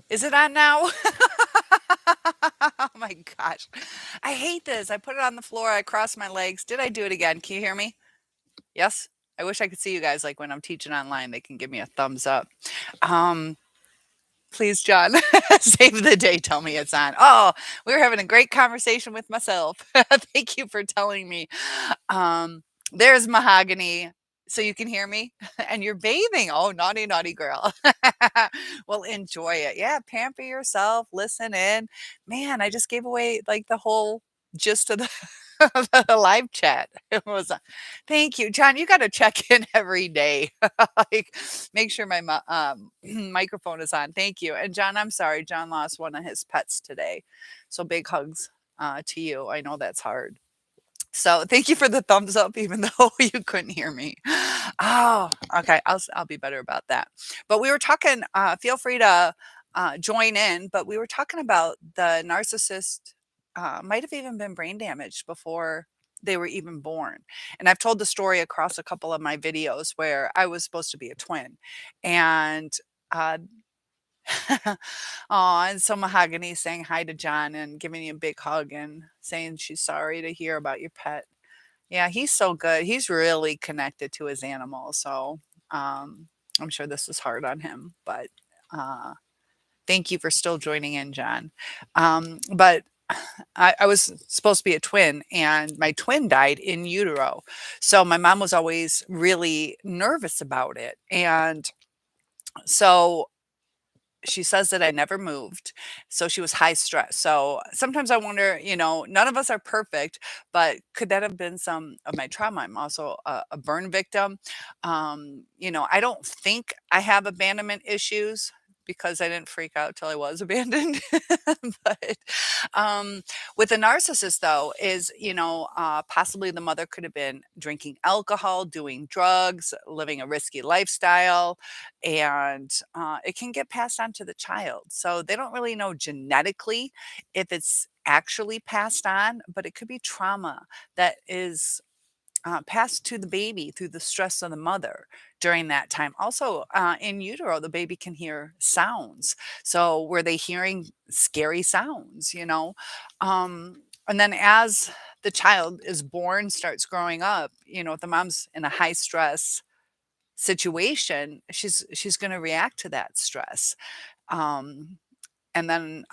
Is it on now? Oh my gosh. I hate this. I put it on the floor. I crossed my legs. Did I do it again? Can you hear me? Yes? I wish I could see you guys like when I'm teaching online, they can give me a thumbs up. Um, Please, John, save the day. Tell me it's on. Oh, we were having a great conversation with myself. Thank you for telling me. There's mahogany. So you can hear me and you're bathing. Oh, naughty, naughty girl. Well, enjoy it. Yeah, pamper yourself, listen in. Man, I just gave away like the whole gist of the, the live chat. It was, thank you, John. You got to check in every day. Like, make sure my microphone is on. Thank you. And John, I'm sorry. John lost one of his pets today. So big hugs to you. I know that's hard. So thank you for the thumbs up, even though you couldn't hear me. Oh, okay. I'll be better about that. But we were talking. Feel free to join in. But we were talking about the narcissist. Might have even been brain damaged before they were even born. And I've told the story across a couple of my videos where I was supposed to be a twin, and uh, oh, and so Mahogany saying hi to John and giving you a big hug and saying she's sorry to hear about your pet. Yeah, he's so good. He's really connected to his animal. So I'm sure this was hard on him, but uh, thank you for still joining in, John. But I was supposed to be a twin, and my twin died in utero. So my mom was always really nervous about it. And so she says that I never moved, so she was high stress. So sometimes I wonder, none of us are perfect, but could that have been some of my trauma? I'm also a burn victim. I don't think I have abandonment issues because I didn't freak out till I was abandoned. But um, with a narcissist, though, is possibly the mother could have been drinking alcohol, doing drugs, living a risky lifestyle, and it can get passed on to the child. So they don't really know genetically if it's actually passed on, but it could be trauma that is passed to the baby through the stress of the mother during that time. Also, in utero, the baby can hear sounds. So were they hearing scary sounds? And then as the child is born, starts growing up, if the mom's in a high stress situation, she's going to react to that stress. Um, and then,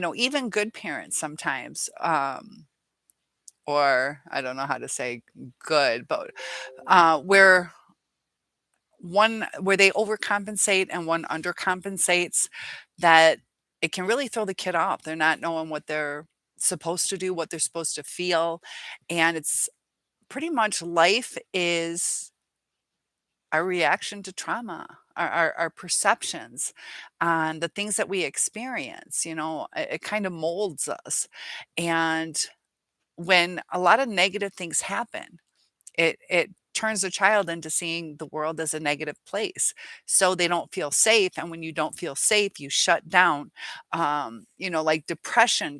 even good parents sometimes, or I don't know how to say good, but where where they overcompensate and one undercompensates, that it can really throw the kid off. They're not knowing what they're supposed to do, what they're supposed to feel, and it's pretty much life is our reaction to trauma, our perceptions, and the things that we experience. It kind of molds us. And when a lot of negative things happen, it turns the child into seeing the world as a negative place, so they don't feel safe. And when you don't feel safe, you shut down. Like depression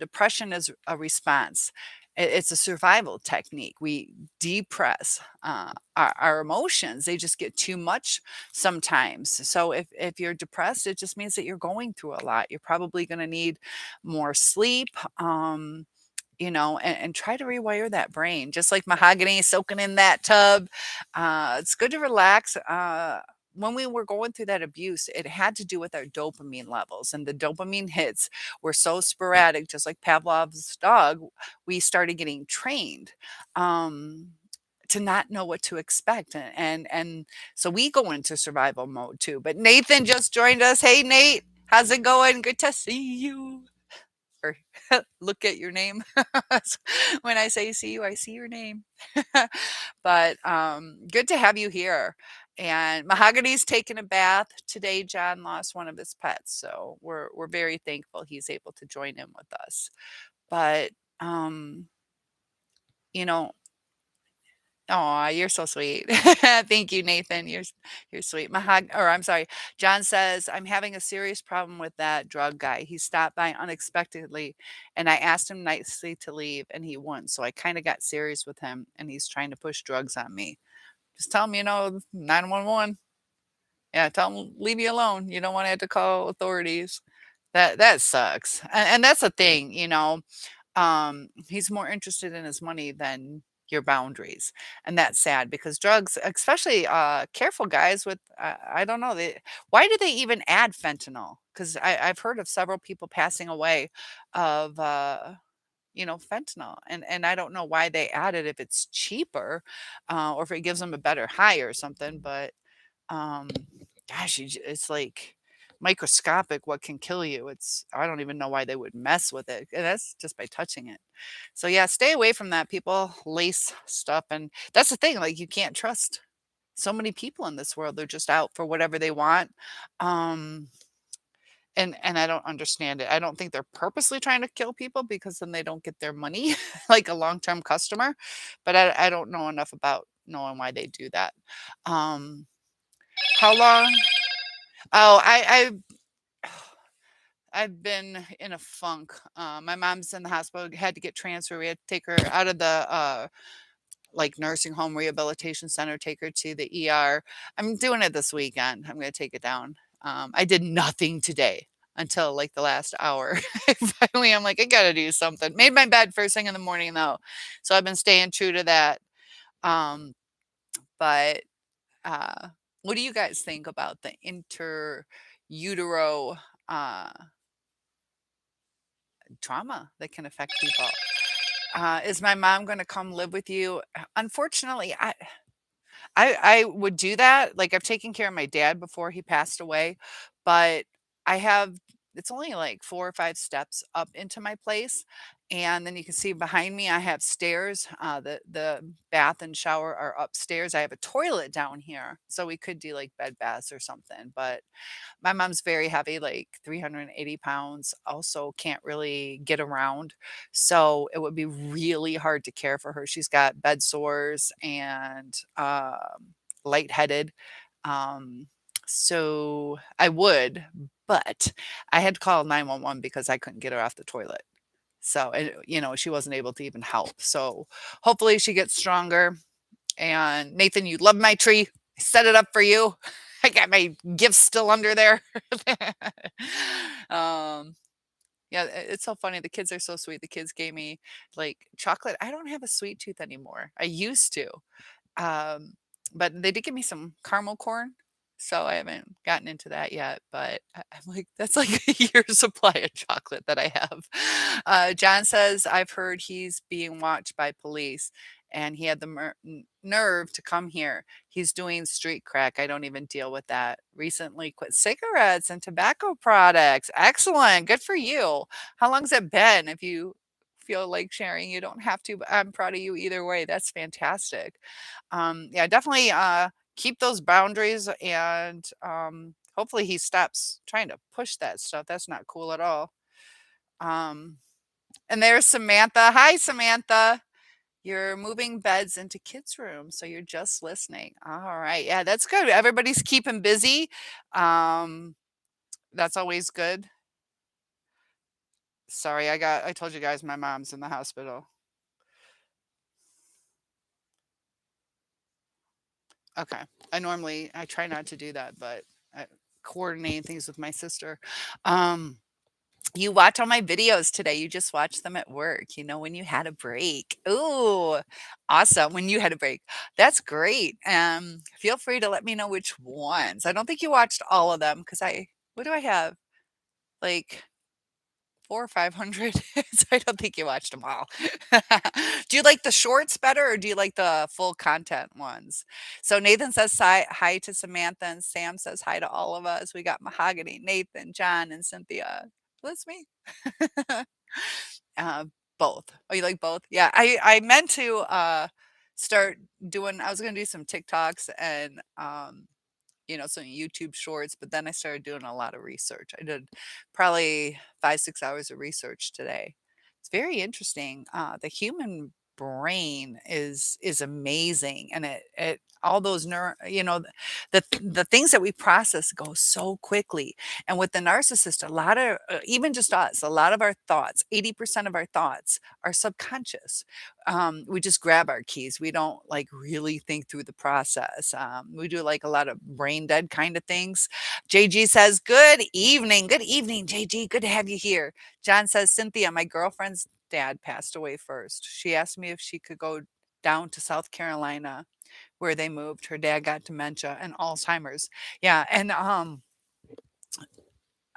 is a response. It's a survival technique. We depress our emotions. They just get too much sometimes. So if you're depressed, it just means that you're going through a lot. You're probably going to need more sleep. And try to rewire that brain, just like mahogany soaking in that tub. It's good to relax. When we were going through that abuse, it had to do with our dopamine levels, and the dopamine hits were so sporadic, just like Pavlov's dog. We started getting trained. To not know what to expect, and so we go into survival mode too. But Nathan just joined us. Hey Nate, how's it going? Good to see you, or look at your name. When I say see you, I see your name. But good to have you here. And Mahogany's taking a bath today. John lost one of his pets, so we're very thankful he's able to join in with us. But um, you know, Oh, you're so sweet. Thank you, Nathan. You're sweet. Or I'm sorry. John says, I'm having a serious problem with that drug guy. He stopped by unexpectedly, and I asked him nicely to leave, and he wouldn't. So I kind of got serious with him, and he's trying to push drugs on me. Just tell him, 911. Yeah, tell him leave you alone. You don't want to have to call authorities. That sucks, and that's the thing, you know, he's more interested in his money than your boundaries, and that's sad because drugs, especially, careful guys with, I don't know, why do they even add fentanyl? Because I've heard of several people passing away of, fentanyl, and I don't know why they add it if it's cheaper, or if it gives them a better high or something, but um, gosh, it's like microscopic what can kill you. I don't even know why they would mess with it. And that's just by touching it. So yeah, stay away from that. People lace stuff, and that's the thing. Like you can't trust so many people in this world. They're just out for whatever they want. Um, and I don't understand it. I don't think they're purposely trying to kill people because then they don't get their money like a long-term customer. But I don't know enough about knowing why they do that. Um, how long? Oh, I've been in a funk. My mom's in the hospital, had to get transferred. We had to take her out of the like nursing home rehabilitation center, take her to the ER. I'm doing it this weekend. I'm going to take it down. I did nothing today until like the last hour. Finally, I'm like, I got to do something. Made my bed first thing in the morning though, so I've been staying true to that. Um, but what do you guys think about the interutero uh, trauma that can affect people? Is my mom going to come live with you? Unfortunately, I would do that. Like I've taken care of my dad before he passed away, but I have it's only like 4 or 5 steps up into my place. And then you can see behind me I have stairs. The bath and shower are upstairs. I have a toilet down here. So we could do like bed baths or something. But my mom's very heavy, like 380 pounds, also can't really get around. So it would be really hard to care for her. She's got bed sores and lightheaded. Um, so I would, but I had to call 911 because I couldn't get her off the toilet. So, and, she wasn't able to even help. So hopefully she gets stronger. And Nathan, you love my tree. I set it up for you. I got my gifts still under there. um, yeah, it's so funny. The kids are so sweet. The kids gave me like chocolate. I don't have a sweet tooth anymore. I used to. Um, but they did give me some caramel corn, so I haven't gotten into that yet, but I'm like, that's like a year's supply of chocolate that I have. John says, I've heard he's being watched by police and he had the nerve to come here. He's doing street crack. I don't even deal with that. Recently quit cigarettes and tobacco products. Excellent. Good for you. How long's it been? If you feel like sharing, you don't have to, but I'm proud of you either way. That's fantastic. Yeah, definitely keep those boundaries and hopefully he stops trying to push that stuff. That's not cool at all. Um, and there's Samantha. Hi, Samantha. You're moving beds into kids' rooms, so you're just listening. All right. Yeah, that's good. Everybody's keeping busy. Um, that's always good. Sorry, I told you guys my mom's in the hospital. Okay. I try not to do that, but I coordinating things with my sister. Um, You watch all my videos today. You just watched them at work, when you had a break. Ooh, awesome. When you had a break. That's great. Feel free to let me know which ones. I don't think you watched all of them because what do I have? Like 4 or 500. So I don't think you watched them all. Do you like the shorts better or do you like the full content ones? So Nathan says hi to Samantha and Sam says hi to all of us. We got Mahogany, Nathan, John, and Cynthia. That's me. Uh, both. Oh, you like both? Yeah, I meant to start doing. I was gonna do some TikToks and some YouTube shorts, but then I started doing a lot of research. I did probably 5, 6 hours of research today. It's very interesting. The human brain is amazing, and it all those the things that we process go so quickly. And with the narcissist, a lot of even just us, a lot of our thoughts, 80% of our thoughts are subconscious. We just grab our keys. We don't like really think through the process. We do like a lot of brain dead kind of things. JG says, "Good evening. Good evening, JG. Good to have you here." John says, "Cynthia, my girlfriend's dad passed away first. She asked me if she could go down to South Carolina where they moved. Her dad got dementia and Alzheimer's." Yeah, and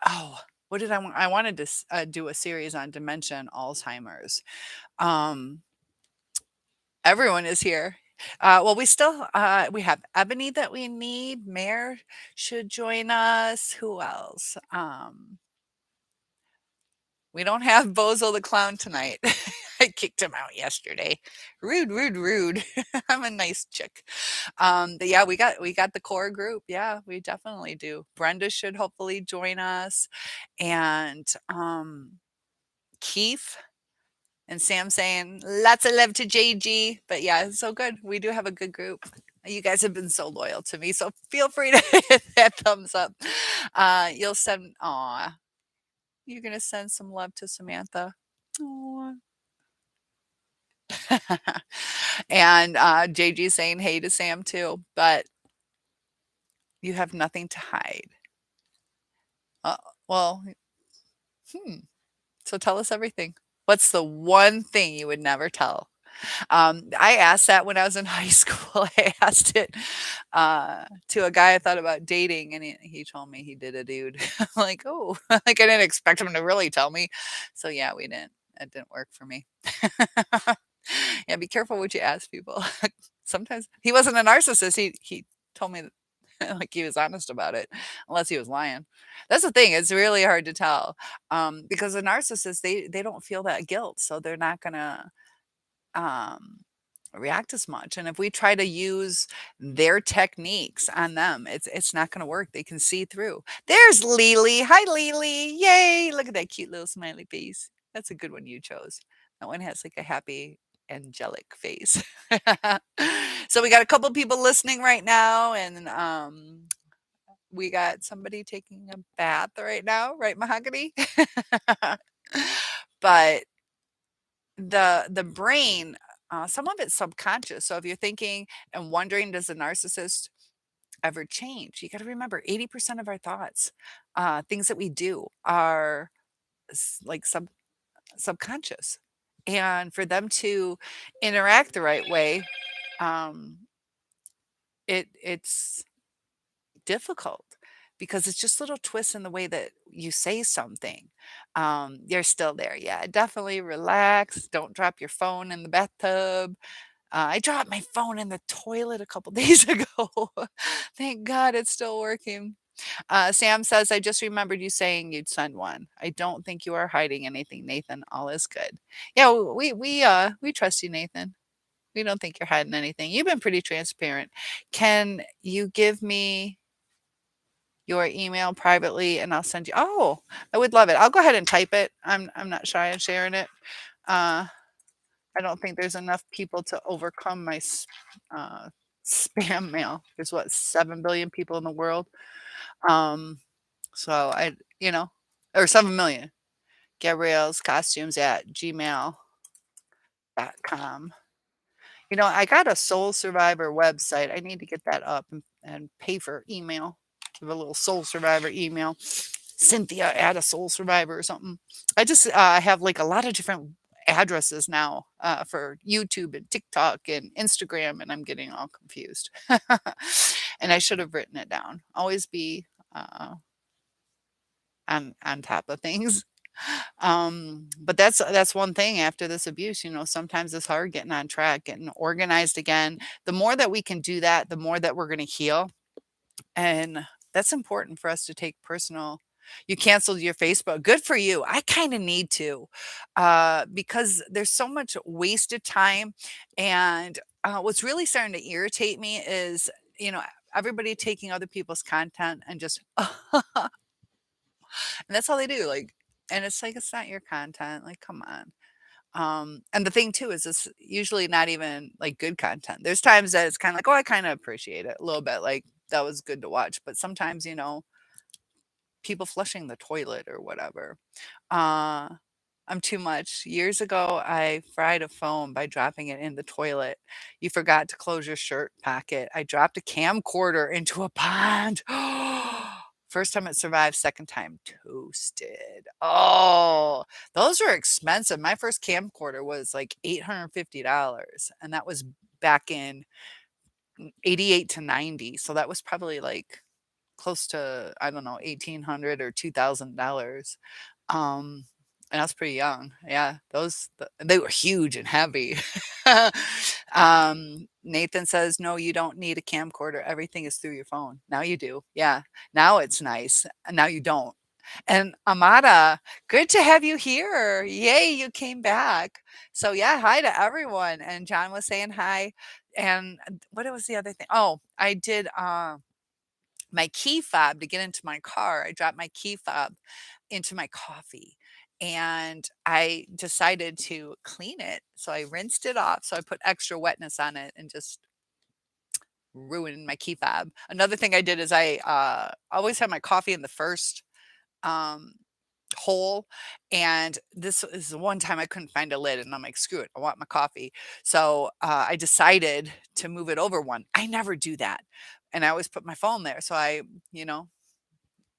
oh, what did I want? I wanted to do a series on dementia and Alzheimer's. Um, Everyone is here. Well, we have Ebony that we need. Mayor should join us. Who else? We don't have Bozo the clown tonight. I kicked him out yesterday. Rude, rude, rude. I'm a nice chick. But yeah, we got the core group. Yeah, we definitely do. Brenda should hopefully join us, and Keith and Sam saying lots of love to JG. But yeah, it's so good. We do have a good group. You guys have been so loyal to me, so feel free to hit that thumbs up. You'll send. Aw, you're gonna send some love to Samantha. Aw. And JG saying hey to Sam too, but you have nothing to hide. Uh, well, hmm. So tell us everything. What's the one thing you would never tell? I asked that when I was in high school. I asked it to a guy I thought about dating, and he told me he did a dude. I'm like, oh, like I didn't expect him to really tell me. So yeah, we didn't. It didn't work for me. Yeah, be careful what you ask people. Sometimes he wasn't a narcissist. He told me like he was honest about it, unless he was lying. That's the thing. It's really hard to tell because a narcissist they don't feel that guilt, so they're not gonna um, react as much. And if we try to use their techniques on them, it's not going to work. They can see through. There's Lily. Hi, Lily. Yay! Look at that cute little smiley face. That's a good one you chose. That one has like a happy angelic face. So we got a couple people listening right now, and we got somebody taking a bath right now, right, Mahogany? But the brain, some of it's subconscious. So if you're thinking and wondering, does the narcissist ever change? You got to remember 80% of our thoughts, things that we do are like subconscious. And for them to interact the right way, um, it's difficult because it's just little twists in the way that you say something. You're still there. Yeah, definitely relax. Don't drop your phone in the bathtub. I dropped my phone in the toilet a couple days ago. Thank God it's still working. Sam says, I just remembered you saying you'd send one. I don't think you are hiding anything, Nathan. All is good. Yeah, we trust you, Nathan. We don't think you're hiding anything. You've been pretty transparent. Can you give me your email privately and I'll send you? Oh, I would love it. I'll go ahead and type it. I'm not shy on sharing it. Uh, I don't think there's enough people to overcome my spam mail. There's what 7 billion people in the world. Um, so or 7 million. Gabrielle's costumes at gmail.com. I got a Soul Survivor website. I need to get that up and pay for email. Give a little Soul Survivor email. Cynthia at a Soul Survivor or something. I just have like a lot of different addresses now for YouTube and TikTok and Instagram, and I'm getting all confused. And I should have written it down. Always be on top of things. But that's one thing after this abuse, sometimes it's hard getting on track, getting organized again. The more that we can do that, the more that we're going to heal. And that's important for us to take personal. You canceled your Facebook. Good for you. I kind of need to because there's so much wasted time. And what's really starting to irritate me is, everybody taking other people's content and just, and that's all they do. Like, and it's like, it's not your content. Like, come on. And the thing too is it's usually not even like good content. There's times that it's kind of like, oh, I kind of appreciate it a little bit. Like that was good to watch. But sometimes, people flushing the toilet or whatever. Uh, I'm too much. Years ago, I fried a phone by dropping it in the toilet. You forgot to close your shirt pocket. I dropped a camcorder into a pond. First time it survived, second time toasted. Oh, those are expensive. My first camcorder was like $850, and that was back in 88 to 90. So that was probably like close to, I don't know, 1,800 or $2,000. Um, and I was pretty young. Yeah, they were huge and heavy. Nathan says, "No, you don't need a camcorder. Everything is through your phone." Now you do. Yeah. Now it's nice. And now you don't. And Amada, good to have you here. Yay, you came back. So yeah, hi to everyone. And John was saying hi. And what was the other thing? Oh, I did my key fob to get into my car. I dropped my key fob into my coffee and I decided to clean it. So I rinsed it off. So I put extra wetness on it and just ruined my key fob. Another thing I did is I always have my coffee in the first um, hole. And this is the one time I couldn't find a lid. And I'm like, screw it, I want my coffee. So I decided to move it over one. I never do that. And I always put my phone there. So you know,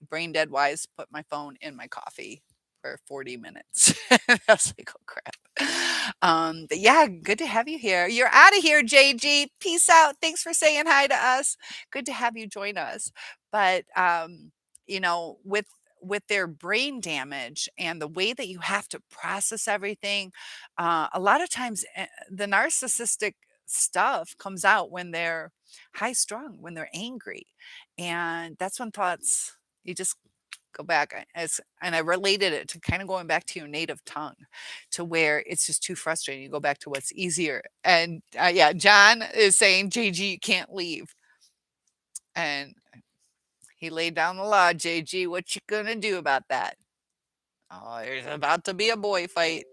brain dead wise, put my phone in my coffee for 40 minutes. I was like, oh crap. But yeah, good to have you here. You're out of here, JG. Peace out. Thanks for saying hi to us. Good to have you join us. But with their brain damage and the way that you have to process everything, a lot of times the narcissistic stuff comes out when they're high strung, when they're angry. And that's when thoughts you just go back and I related it to kind of going back to your native tongue to where it's just too frustrating. You go back to what's easier. And yeah, John is saying, JG, you can't leave. And he laid down the law, JG, what you gonna do about that? Oh, there's about to be a boy fight.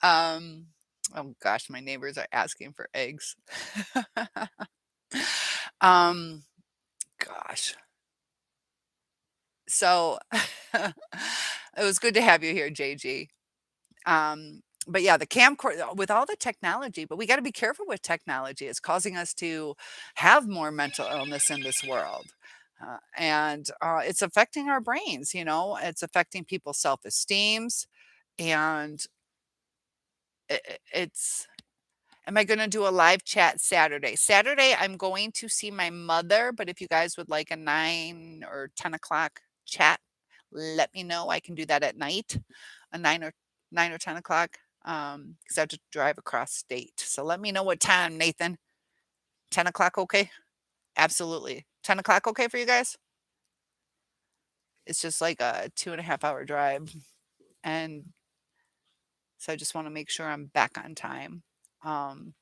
um, oh gosh, my neighbors are asking for eggs. um, gosh. So it was good to have you here, JG. But yeah, the camcorder with all the technology, but we got to be careful with technology. It's causing us to have more mental illness in this world. And it's affecting our brains, it's affecting people's self-esteems. And it's, am I going to do a live chat Saturday? Saturday, I'm going to see my mother, but if you guys would like a 9 or 10 o'clock chat, let me know. I can do that at night, a 9 or 10 o'clock, because I have to drive across state. So let me know what time, Nathan. 10 o'clock, okay? Absolutely. 10 o'clock, okay for you guys? It's just like a 2.5 hour drive. And so I just want to make sure I'm back on time. Um,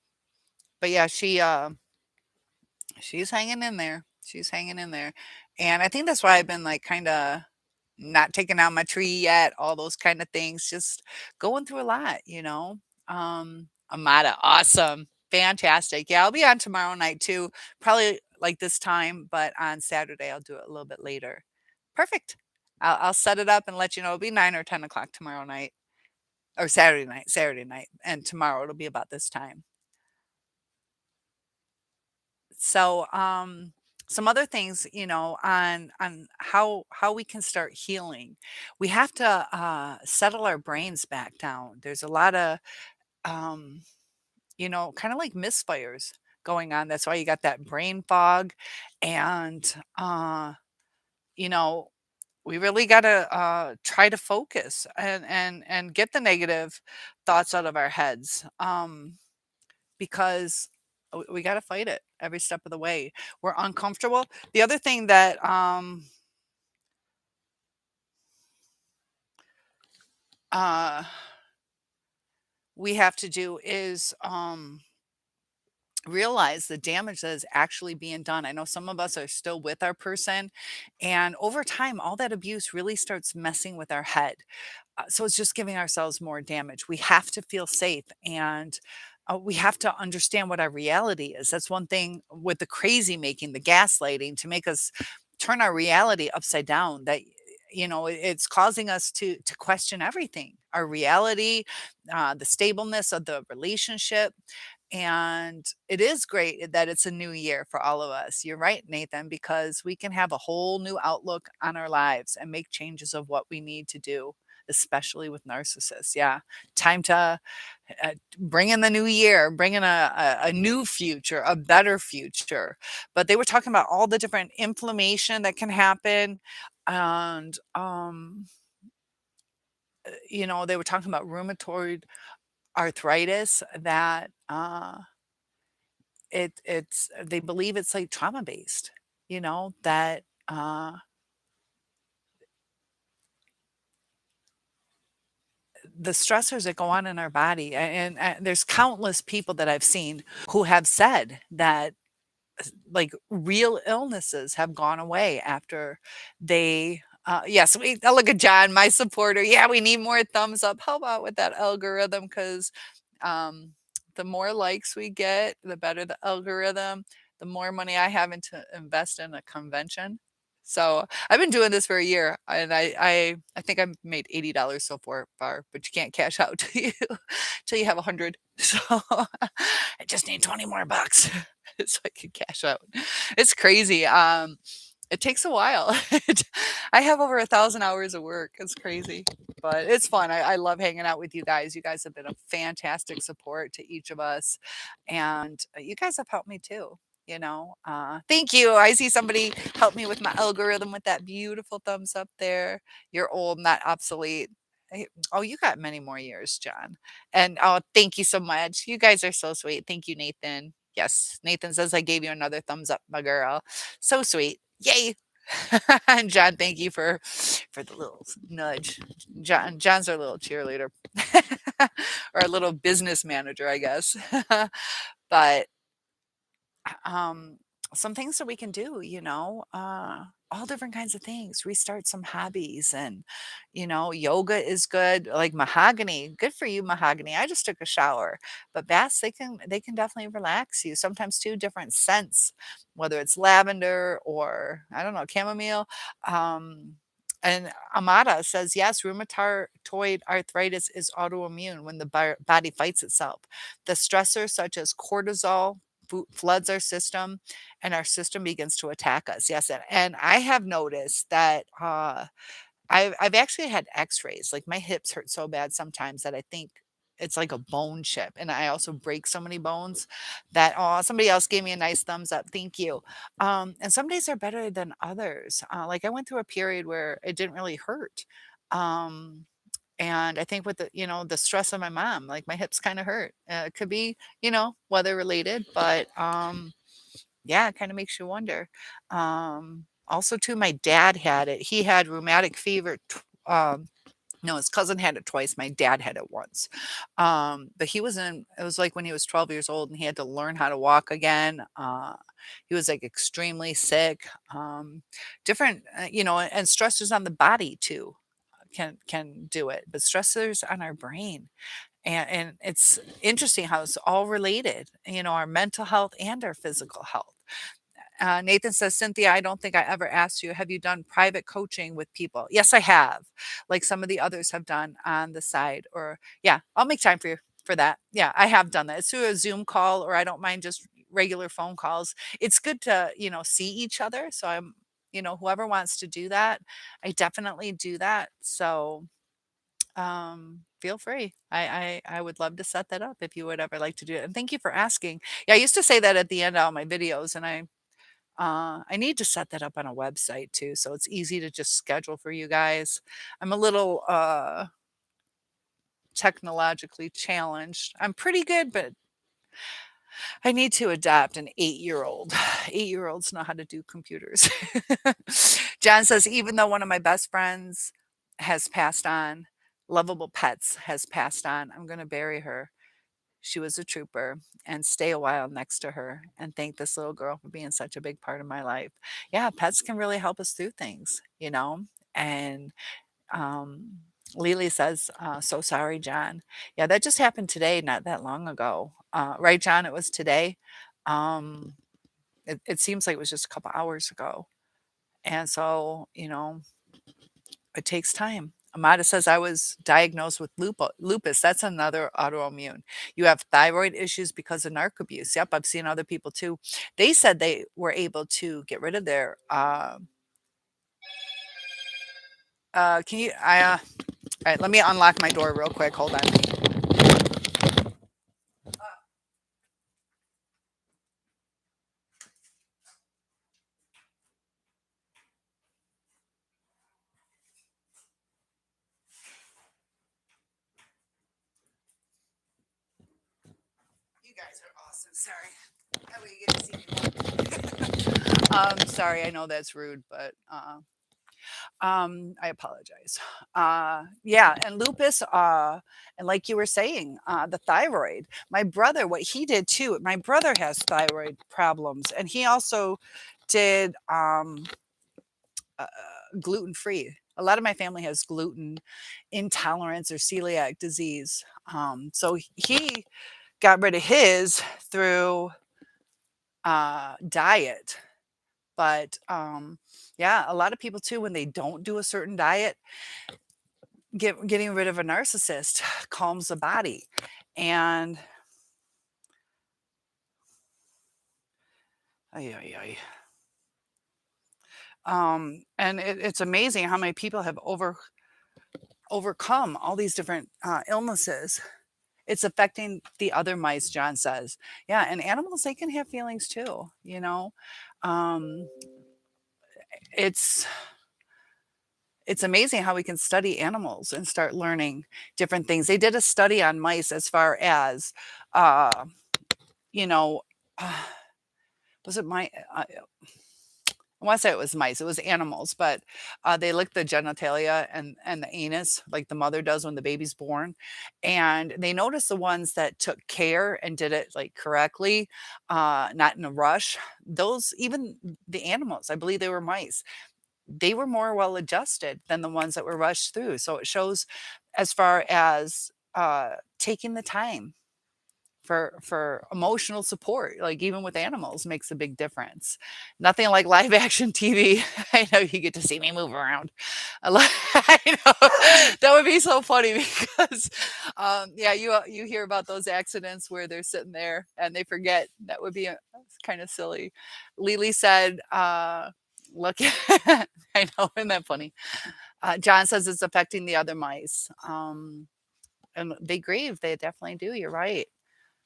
but yeah, she's hanging in there. She's hanging in there. And I think that's why I've been like kind of not taking out my tree yet, all those kind of things, just going through a lot. Amada, awesome. Fantastic. Yeah, I'll be on tomorrow night too. Probably like this time, but on Saturday I'll do it a little bit later. Perfect. I'll set it up and let you know. It'll be 9 or 10 o'clock tomorrow night or Saturday night. And tomorrow it'll be about this time. So, some other things, on how we can start healing. We have to settle our brains back down. There's a lot of um, kind of like misfires going on. That's why you got that brain fog, and you know, we really got to try to focus and get the negative thoughts out of our heads. Because we got to fight it every step of the way. We're uncomfortable. The other thing that uh, we have to do is realize the damage that is actually being done. I know some of us are still with our person, and over time, all that abuse really starts messing with our head. So it's just giving ourselves more damage. We have to feel safe, and we have to understand what our reality is. That's one thing with the crazy making, the gaslighting, to make us turn our reality upside down. That it's causing us to question everything, our reality, the stableness of the relationship. And it is great that it's a new year for all of us. You're right, Nathan, because we can have a whole new outlook on our lives and make changes of what we need to do, especially with narcissists. Yeah. Time to bring in the new year, bring in a new future, a better future. But they were talking about all the different inflammation that can happen. And, they were talking about rheumatoid arthritis that, they believe it's, like, trauma-based, that, the stressors that go on in our body, and there's countless people that I've seen who have said that, like, real illnesses have gone away after yes, look at John, my supporter. Yeah, we need more thumbs up. How about with that algorithm? Because the more likes we get, the better the algorithm, the more money I have into invest in a convention. So I've been doing this for a year, and I think I've made $80 so far, but you can't cash out till you have 100. So I just need 20 more bucks so I can cash out. It's crazy. It takes a while. I have over 1,000 hours of work. It's crazy, but it's fun. I love hanging out with you guys. You guys have been a fantastic support to each of us, and you guys have helped me too. Thank you. I see somebody help me with my algorithm with that beautiful thumbs up there. You're old, not obsolete. Oh, you got many more years, John. And oh, thank you so much. You guys are so sweet. Thank you, Nathan. Yes, Nathan says I gave you another thumbs up, my girl. So sweet. Yay. And John, thank you for the little nudge. John's our little cheerleader. Or a little business manager, I guess. But um, some things that we can do, all different kinds of things, restart some hobbies, and, yoga is good, like mahogany. Good for you, mahogany. I just took a shower, but baths, they can definitely relax you. Sometimes too, different scents, whether it's lavender or I don't know, chamomile. Um, and Amada says, yes, rheumatoid arthritis is autoimmune when the body fights itself. The stressors such as cortisol, floods our system, and our system begins to attack us. Yes, and I have noticed that I've actually had X-rays. Like my hips hurt so bad sometimes that I think it's like a bone chip, and I also break so many bones that somebody else gave me a nice thumbs up. Thank you. And some days are better than others. Like I went through a period where it didn't really hurt. Um, and I think with the stress of my mom, like my hips kind of hurt. It could be, weather related, but yeah, it kind of makes you wonder. Also, too, my dad had it. He had rheumatic fever. No, his cousin had it twice. My dad had it once. But it was like when he was 12 years old and he had to learn how to walk again. He was like extremely sick. Different, and stressors on the body too can do it, but stressors on our brain. And it's interesting how it's all related, our mental health and our physical health. Nathan says, Cynthia, I don't think I ever asked you, have you done private coaching with people? Yes, I have. Like some of the others have done on the side. Or, yeah, I'll make time for you for that. Yeah, I have done that. It's through a Zoom call, or I don't mind just regular phone calls. It's good to, see each other. So whoever wants to do that, I definitely do that. So, feel free. I would love to set that up if you would ever like to do it. And thank you for asking. Yeah, I used to say that at the end of all my videos, and I need to set that up on a website too, so it's easy to just schedule for you guys. I'm a little technologically challenged. I'm pretty good, but I need to adopt an 8-year-old. 8-year-olds know how to do computers. John says, even though one of my best friends has passed on, lovable pets has passed on, I'm going to bury her. She was a trooper, and stay a while next to her and thank this little girl for being such a big part of my life. Yeah, pets can really help us through things, you know? And um, Lily says, "So sorry, John." Yeah, that just happened today, not that long ago. Right, John? It was today. Um, it seems like it was just a couple hours ago. And so, it takes time. Amada says, I was diagnosed with lupus. That's another autoimmune. You have thyroid issues because of narc abuse. Yep, I've seen other people too. They said they were able to get rid of their. Can you? All right, let me unlock my door real quick. Hold on. You guys are awesome. Sorry. That way you get to see me more. Sorry, I know that's rude, but I apologize. Yeah, and lupus, and like you were saying, the thyroid. My brother, what he did too, my brother has thyroid problems, and he also did uh, gluten free. A lot of my family has gluten intolerance or celiac disease. So he got rid of his through diet. But yeah, a lot of people too, when they don't do a certain diet, getting rid of a narcissist calms the body. And ay, ay, ay. And it's amazing how many people have overcome all these different illnesses. It's affecting the other mice, John says. Yeah, and animals, they can have feelings too, you know. Um, it's it's amazing how we can study animals and start learning different things. They did a study on mice as far as, uh, you know, was it my? I want to say it was mice. It was animals, but they lick the genitalia and the anus like the mother does when the baby's born, and they noticed the ones that took care and did it like correctly, not in a rush. Those even the animals, I believe they were mice. They were more well adjusted than the ones that were rushed through. So it shows as far as taking the time for emotional support, like even with animals, makes a big difference. Nothing like live action TV. I know you get to see me move around. I know that would be so funny because, yeah, you hear about those accidents where they're sitting there and they forget. That would be kind of silly. Lily said, "Look, I know, isn't that funny?" John says it's affecting the other mice, and they grieve. They definitely do. You're right.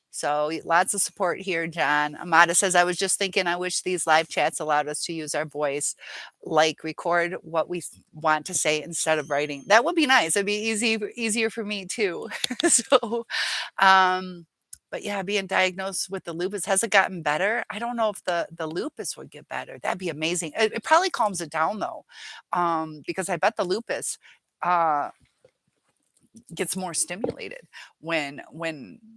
So lots of support here, John. Amada says, I was just thinking, I wish these live chats allowed us to use our voice, like record what we want to say instead of writing. That would be nice. It'd be easier for me too. So, um, but yeah, being diagnosed with the lupus, has it gotten better? I don't know if the lupus would get better. That'd be amazing. It probably calms it down though, because I bet the lupus. Uh, gets more stimulated when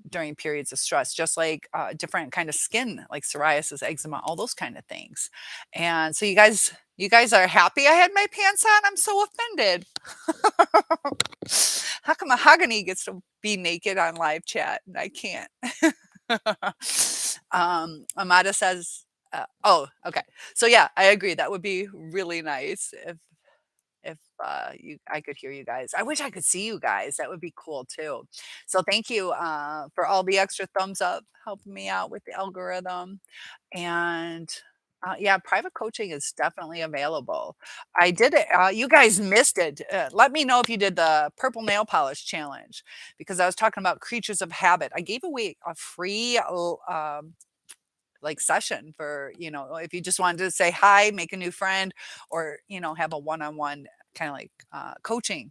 during periods of stress, just like different kind of skin like psoriasis, eczema, all those kind of things. And so you guys are happy I had my pants on. I'm so offended. How come mahogany gets to be naked on live chat and I can't? Amada says, oh, okay, so yeah, I agree, that would be really nice if you I could hear you guys. I wish I could see you guys. That would be cool too. So thank you for all the extra thumbs up, helping me out with the algorithm. And yeah, private coaching is definitely available. I did it. You guys missed it. Let me know if you did the purple nail polish challenge because I was talking about creatures of habit. I gave away a free like session for if you just wanted to say hi, make a new friend, or have a one-on-one kind of like coaching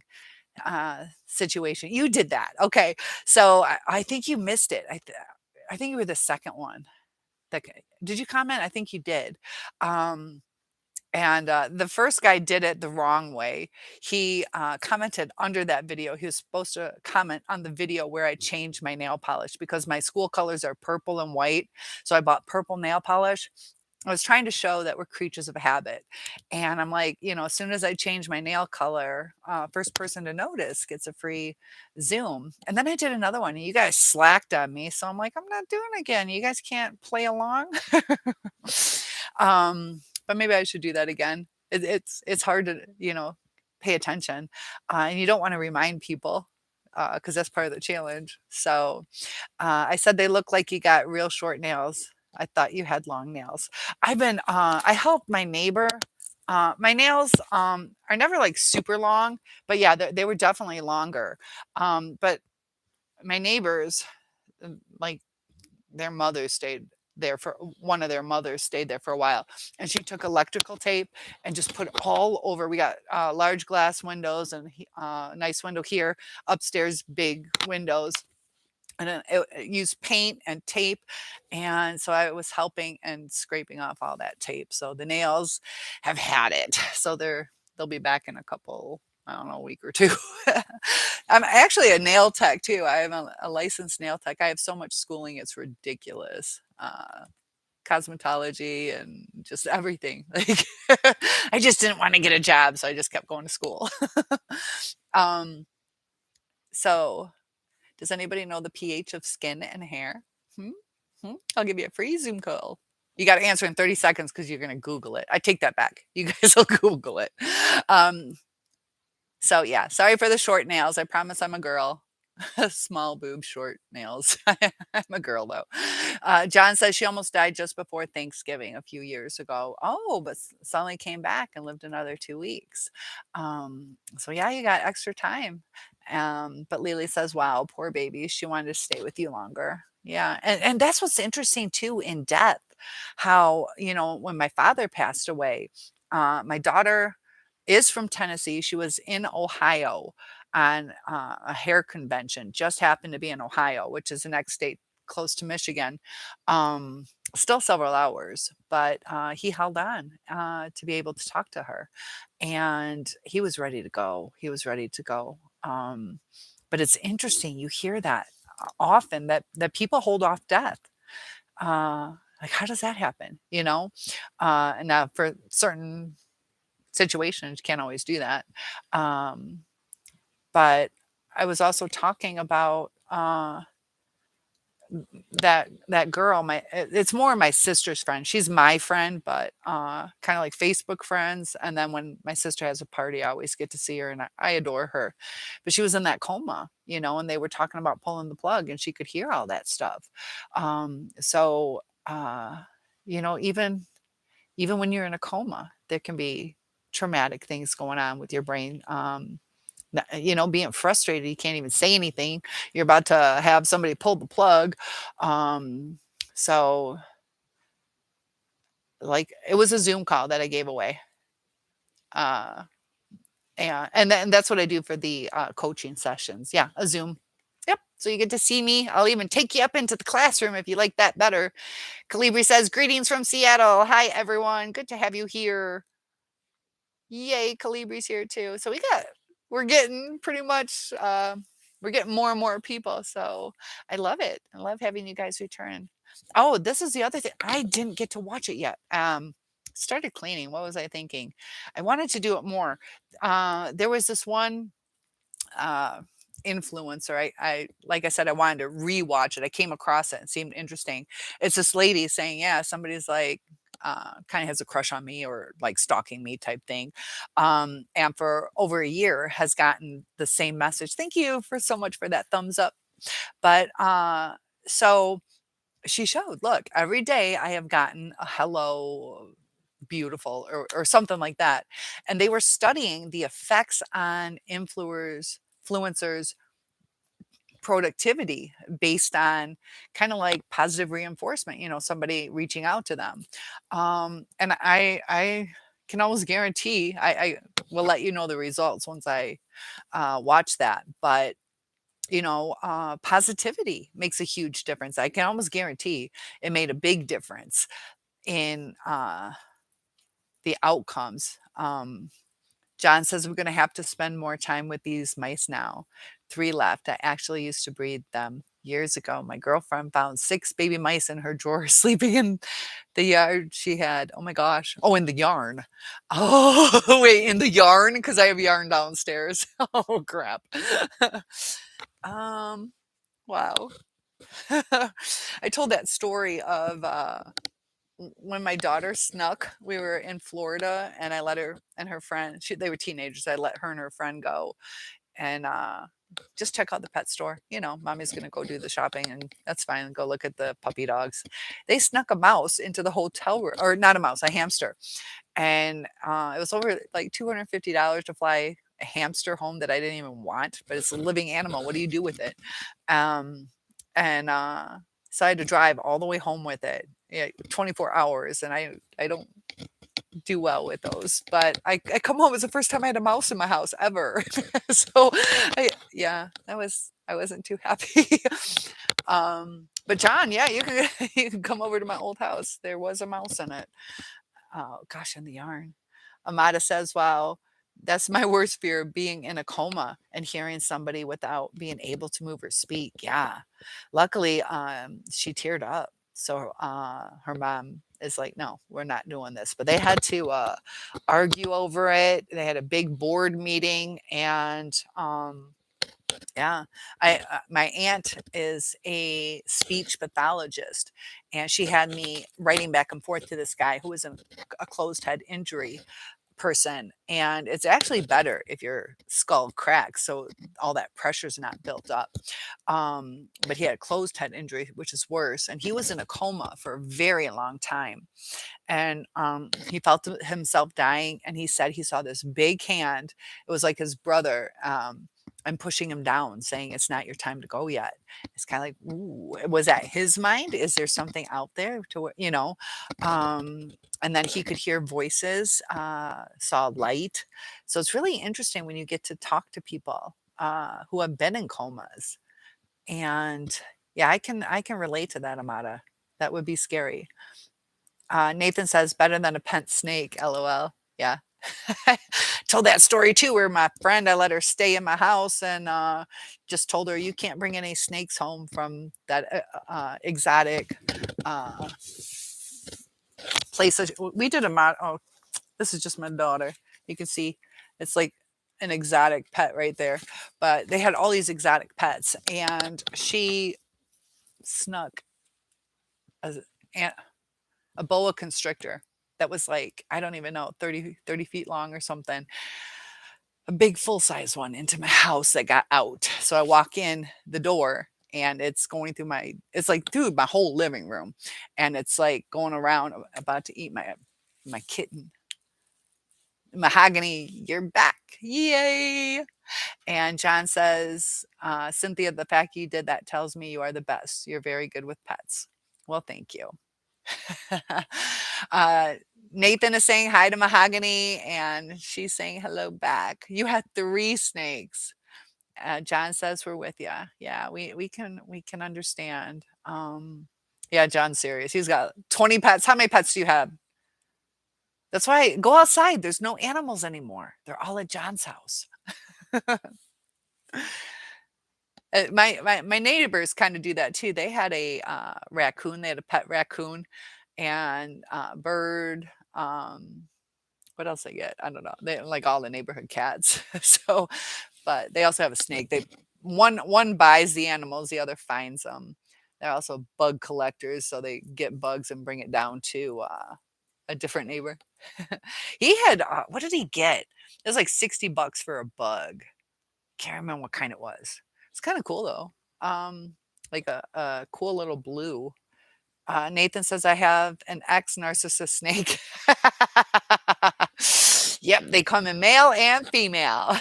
situation. You did that. Okay, so I think you missed it. I think you were the second one. Did you comment? I think you did. um And, the first guy did it the wrong way. He, commented under that video. He was supposed to comment on the video where I changed my nail polish because my school colors are purple and white, so I bought purple nail polish. I was trying to show that we're creatures of habit, and I'm like, as soon as I change my nail color, first person to notice gets a free Zoom. And then I did another one, and you guys slacked on me, so I'm like, "I'm not doing it again. You guys can't play along?" But maybe I should do that again. It's hard to, pay attention, and you don't wanna remind people, because that's part of the challenge. So, I said, "They look like you got real short nails. I thought you had long nails." I helped my neighbor. My nails, are never, like, super long, but yeah, they were definitely longer. But my neighbors, like, their mother stayed there for one of their mothers stayed there for a while, and she took electrical tape and just put all over. We got large glass windows and nice window here, upstairs big windows, and then it used paint and tape, and so I was helping and scraping off all that tape. So the nails have had it. So they'll be back in a couple, I don't know, a week or two. I'm actually a nail tech too. I am a licensed nail tech. I have so much schooling, it's ridiculous. Cosmetology and just everything. Like I just didn't want to get a job, so I just kept going to school. um, so does anybody know the pH of skin and hair? Hmm? Hmm? I'll give you a free Zoom call. You got to answer in 30 seconds because you're going to Google it. I take that back. You guys will Google it. Um, so, yeah, sorry for the short nails. I promise I'm a girl. Small boob, short nails. I'm a girl though. John says she almost died just before Thanksgiving a few years ago. Oh, but suddenly came back and lived another 2 weeks. So yeah, you got extra time. But Lily says, "Wow, poor baby. She wanted to stay with you longer." Yeah, and that's what's interesting too in death. How when my father passed away, my daughter is from Tennessee. She was in Ohio on a hair convention, just happened to be in Ohio, which is the next state close to Michigan. Um, Still several hours, but he held on to be able to talk to her. And he was ready to go. He was ready to go. But it's interesting, you hear that often that people hold off death. Like, how does that happen? And now for certain situations, you can't always do that. Um, but I was also talking about, that girl, it's more my sister's friend. She's my friend, but, kinda like Facebook friends, and then when my sister has a party, I always get to see her, and I adore her. But she was in that coma, and they were talking about pulling the plug, and she could hear all that stuff. So, even when you're in a coma, there can be traumatic things going on with your brain. Being frustrated, you can't even say anything. You're about to have somebody pull the plug. Um, so, like, it was a Zoom call that I gave away. Uh, and that's what I do for the coaching sessions. Yeah, a Zoom. Yep. So you get to see me. I'll even take you up into the classroom if you like that better. Calibri says, "Greetings from Seattle. Hi, everyone. Good to have you here." Yay, Calibri's here too. So we're getting pretty much we're getting more and more people. So I love it. I love having you guys return. Oh, this is the other thing. I didn't get to watch it yet. Started cleaning. What was I thinking? I wanted to do it more. There was this one uh influencer. I like I said, I wanted to rewatch it. I came across it and seemed interesting. It's this lady saying, yeah, somebody's like kind of has a crush on me or like stalking me type thing. And for over a year has gotten the same message. Thank you for so much for that thumbs up. But so she showed, look, every day I have gotten a hello beautiful or something like that. And they were studying the effects on influencers productivity based on kind of like positive reinforcement, somebody reaching out to them. And I can almost guarantee I will let you know the results once I watch that. But positivity makes a huge difference. I can almost guarantee it made a big difference in the outcomes. John says we're going to have to spend more time with these mice now. 3 left. I actually used to breed them years ago. My girlfriend found 6 baby mice in her drawer sleeping in the yard she had. Oh my gosh. Oh, in the yarn. Oh, wait, in the yarn? Because I have yarn downstairs. Oh, crap. um, wow. I told that story of when my daughter snuck. We were in Florida and I let her and her friend, they were teenagers. I let her and her friend go and just check out the pet store. You know, mommy's going to go do the shopping and that's fine. Go look at the puppy dogs. They snuck a mouse into the hotel room, or not a mouse, a hamster. And it was over like $250 to fly a hamster home that I didn't even want, but it's a living animal. What do you do with it? Um, and so I had to drive all the way home with it. Yeah, 24 hours, and I don't do well with those. But I come home. It was the first time I had a mouse in my house ever. So, yeah, I wasn't too happy. But John, yeah, you can you can come over to my old house. There was a mouse in it. Oh gosh, and the yarn. Amada says, "Wow, that's my worst fear, being in a coma and hearing somebody without being able to move or speak." Yeah. Luckily, she teared up. So her mom is like, "No, we're not doing this." But they had to argue over it. They had a big board meeting, and yeah, my aunt is a speech pathologist, and she had me writing back and forth to this guy who was a closed head injury person, and it's actually better if your skull cracks, so all that pressure's not built up. But he had a closed head injury, which is worse, and he was in a coma for a very long time, and he felt himself dying, and he said he saw this big hand. It was like his brother. And pushing him down, saying it's not your time to go yet. It's kind of like, ooh, was that his mind? Is there something out there to, you know? And then he could hear voices, saw light. So it's really interesting when you get to talk to people who have been in comas. And yeah, I can relate to that, Amada. That would be scary. Nathan says better than a pet snake. LOL. Yeah. Told that story too, where my friend, I let her stay in my house and just told her you can't bring any snakes home from that exotic uh, places. We did a mod. Oh, this is just my daughter. You can see it's like an exotic pet right there. But they had all these exotic pets, and she snuck a, a boa constrictor that was like, I don't even know, 30 feet long or something. A big full size one into my house that got out. So I walk in the door and it's going through it's like through my whole living room. And it's like going around about to eat my kitten. Mahogany, you're back. Yay. And John says, Cynthia, the fact you did that tells me you are the best. You're very good with pets. Well, thank you. uh, Nathan is saying hi to Mahogany, and she's saying hello back. You had 3 snakes. John says we're with you. Yeah, we can understand. Yeah, John's serious. He's got 20 pets. How many pets do you have? That's why go outside. There's no animals anymore. They're all at John's house. My neighbors kind of do that too. They had a raccoon. They had a pet raccoon and bird. What else they get? I don't know. They like all the neighborhood cats. So, but they also have a snake. One buys the animals, the other finds them. They're also bug collectors, so they get bugs and bring it down to a different neighbor. He had what did he get? It was like $60 for a bug. Can't remember what kind it was. It's kind of cool though. Like a cool little blue. Nathan says I have an ex narcissist snake. Yep, they come in male and female.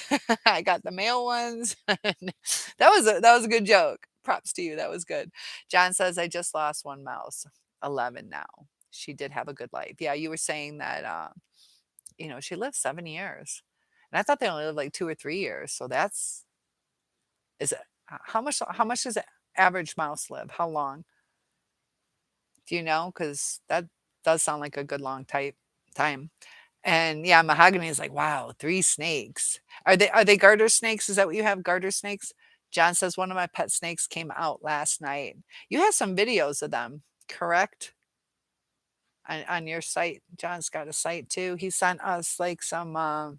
I got the male ones. That was a good joke. Props to you. That was good. John says I just lost one mouse. 11 now. She did have a good life. Yeah, you were saying that she lived 7 years. And I thought they only lived like 2 or 3 years. So is it how much does an average mouse live? How long? Do you know? Because that does sound like a good long time. And yeah, mahogany is like, wow, 3 snakes. Are they garter snakes? Is that what you have, garter snakes? John says one of my pet snakes came out last night. You have some videos of them, correct? On your site. John's got a site too. He sent us like some a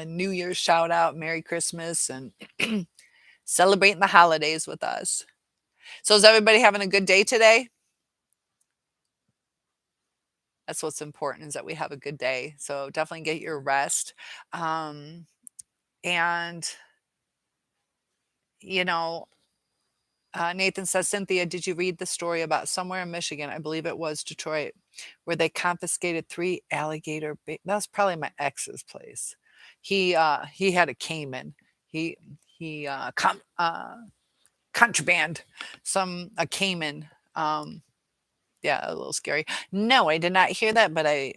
New Year's shout out, Merry Christmas, and celebrating the holidays with us. So is everybody having a good day today? That's what's important is that we have a good day. So definitely get your rest. Um, and you know, Nathan says, Cynthia, did you read the story about somewhere in Michigan? I believe it was Detroit, where they confiscated 3 alligator. That was probably my ex's place. He had a caiman. He he contraband a caiman. Um, yeah, a little scary. No, I did not hear that, but I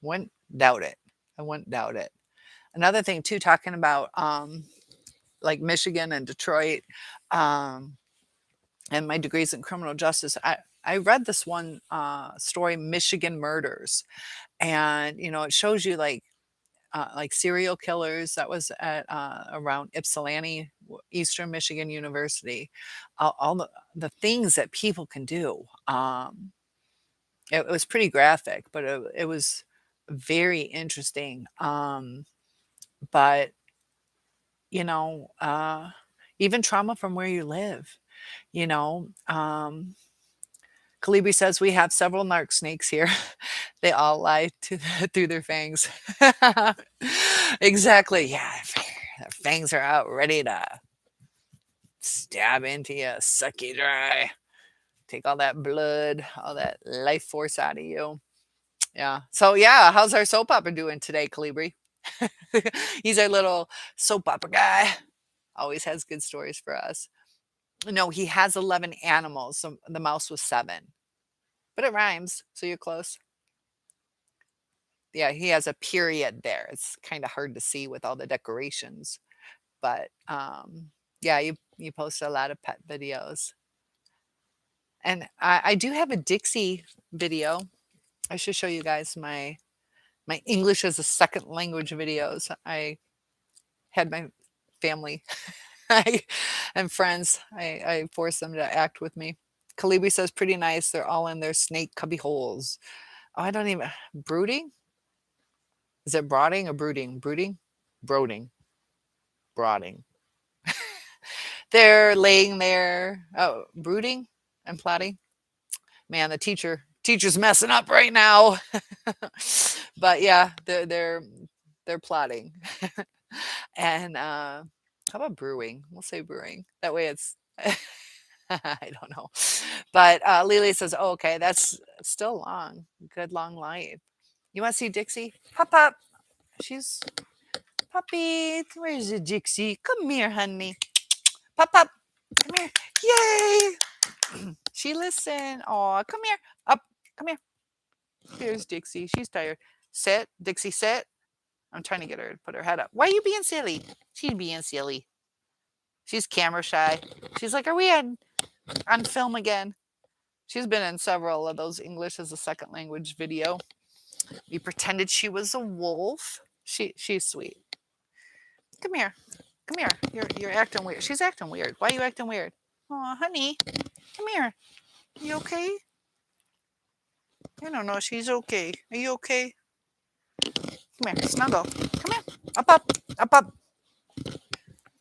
wouldn't doubt it. I wouldn't doubt it. Another thing too, talking about like Michigan and Detroit. Um, and my degrees in criminal justice, I read this one story, Michigan Murders, and it shows you like serial killers. That was at around Ypsilanti, Eastern Michigan University. All the things that people can do. It was pretty graphic, but it was very interesting. But you know, uh, even trauma from where you live. You know, Calibri says we have several narc snakes here. They all lie through their fangs. Exactly. Yeah, their fangs are out, ready to stab into you, suck you dry, take all that blood, all that life force out of you. Yeah. So yeah, how's our soap opera doing today, Calibri? He's our little soap opera guy. Always has good stories for us. No, he has 11 animals. So the mouse was 7. But it rhymes, so you're close. Yeah, he has a period there. It's kind of hard to see with all the decorations, but yeah, you post a lot of pet videos, and I do have a Dixie video. I should show you guys my English as a second language videos. I had my family I, and friends. I forced them to act with me. Kalibi says, pretty nice. They're all in their snake cubby holes. Oh, I don't even brooding. Is it brooding or brooding? Brooding, brooding, brooding. They're laying there, oh, brooding and plotting. Man, the teacher's messing up right now. But yeah, they're plotting. And how about brewing? We'll say brewing. That way it's I don't know. But Lily says, oh, okay, that's still long. Good long life. You want to see Dixie? Pop up. She's puppy. Where's the Dixie? Come here, honey. Pop up. Come here. Yay. She listened. Oh, come here. Up. Come here. Here's Dixie. She's tired. Sit. Dixie, sit. I'm trying to get her to put her head up. Why are you being silly? She's being silly. She's camera shy. She's like, are we on film again? She's been in several of those English as a second language video. We pretended she was a wolf. She's sweet. Come here. Come here. You're acting weird. She's acting weird. Why are you acting weird? Oh, honey. Come here. You okay? I don't know. She's okay. Are you okay? Come here. Snuggle. Come here. Up, up. Up, up.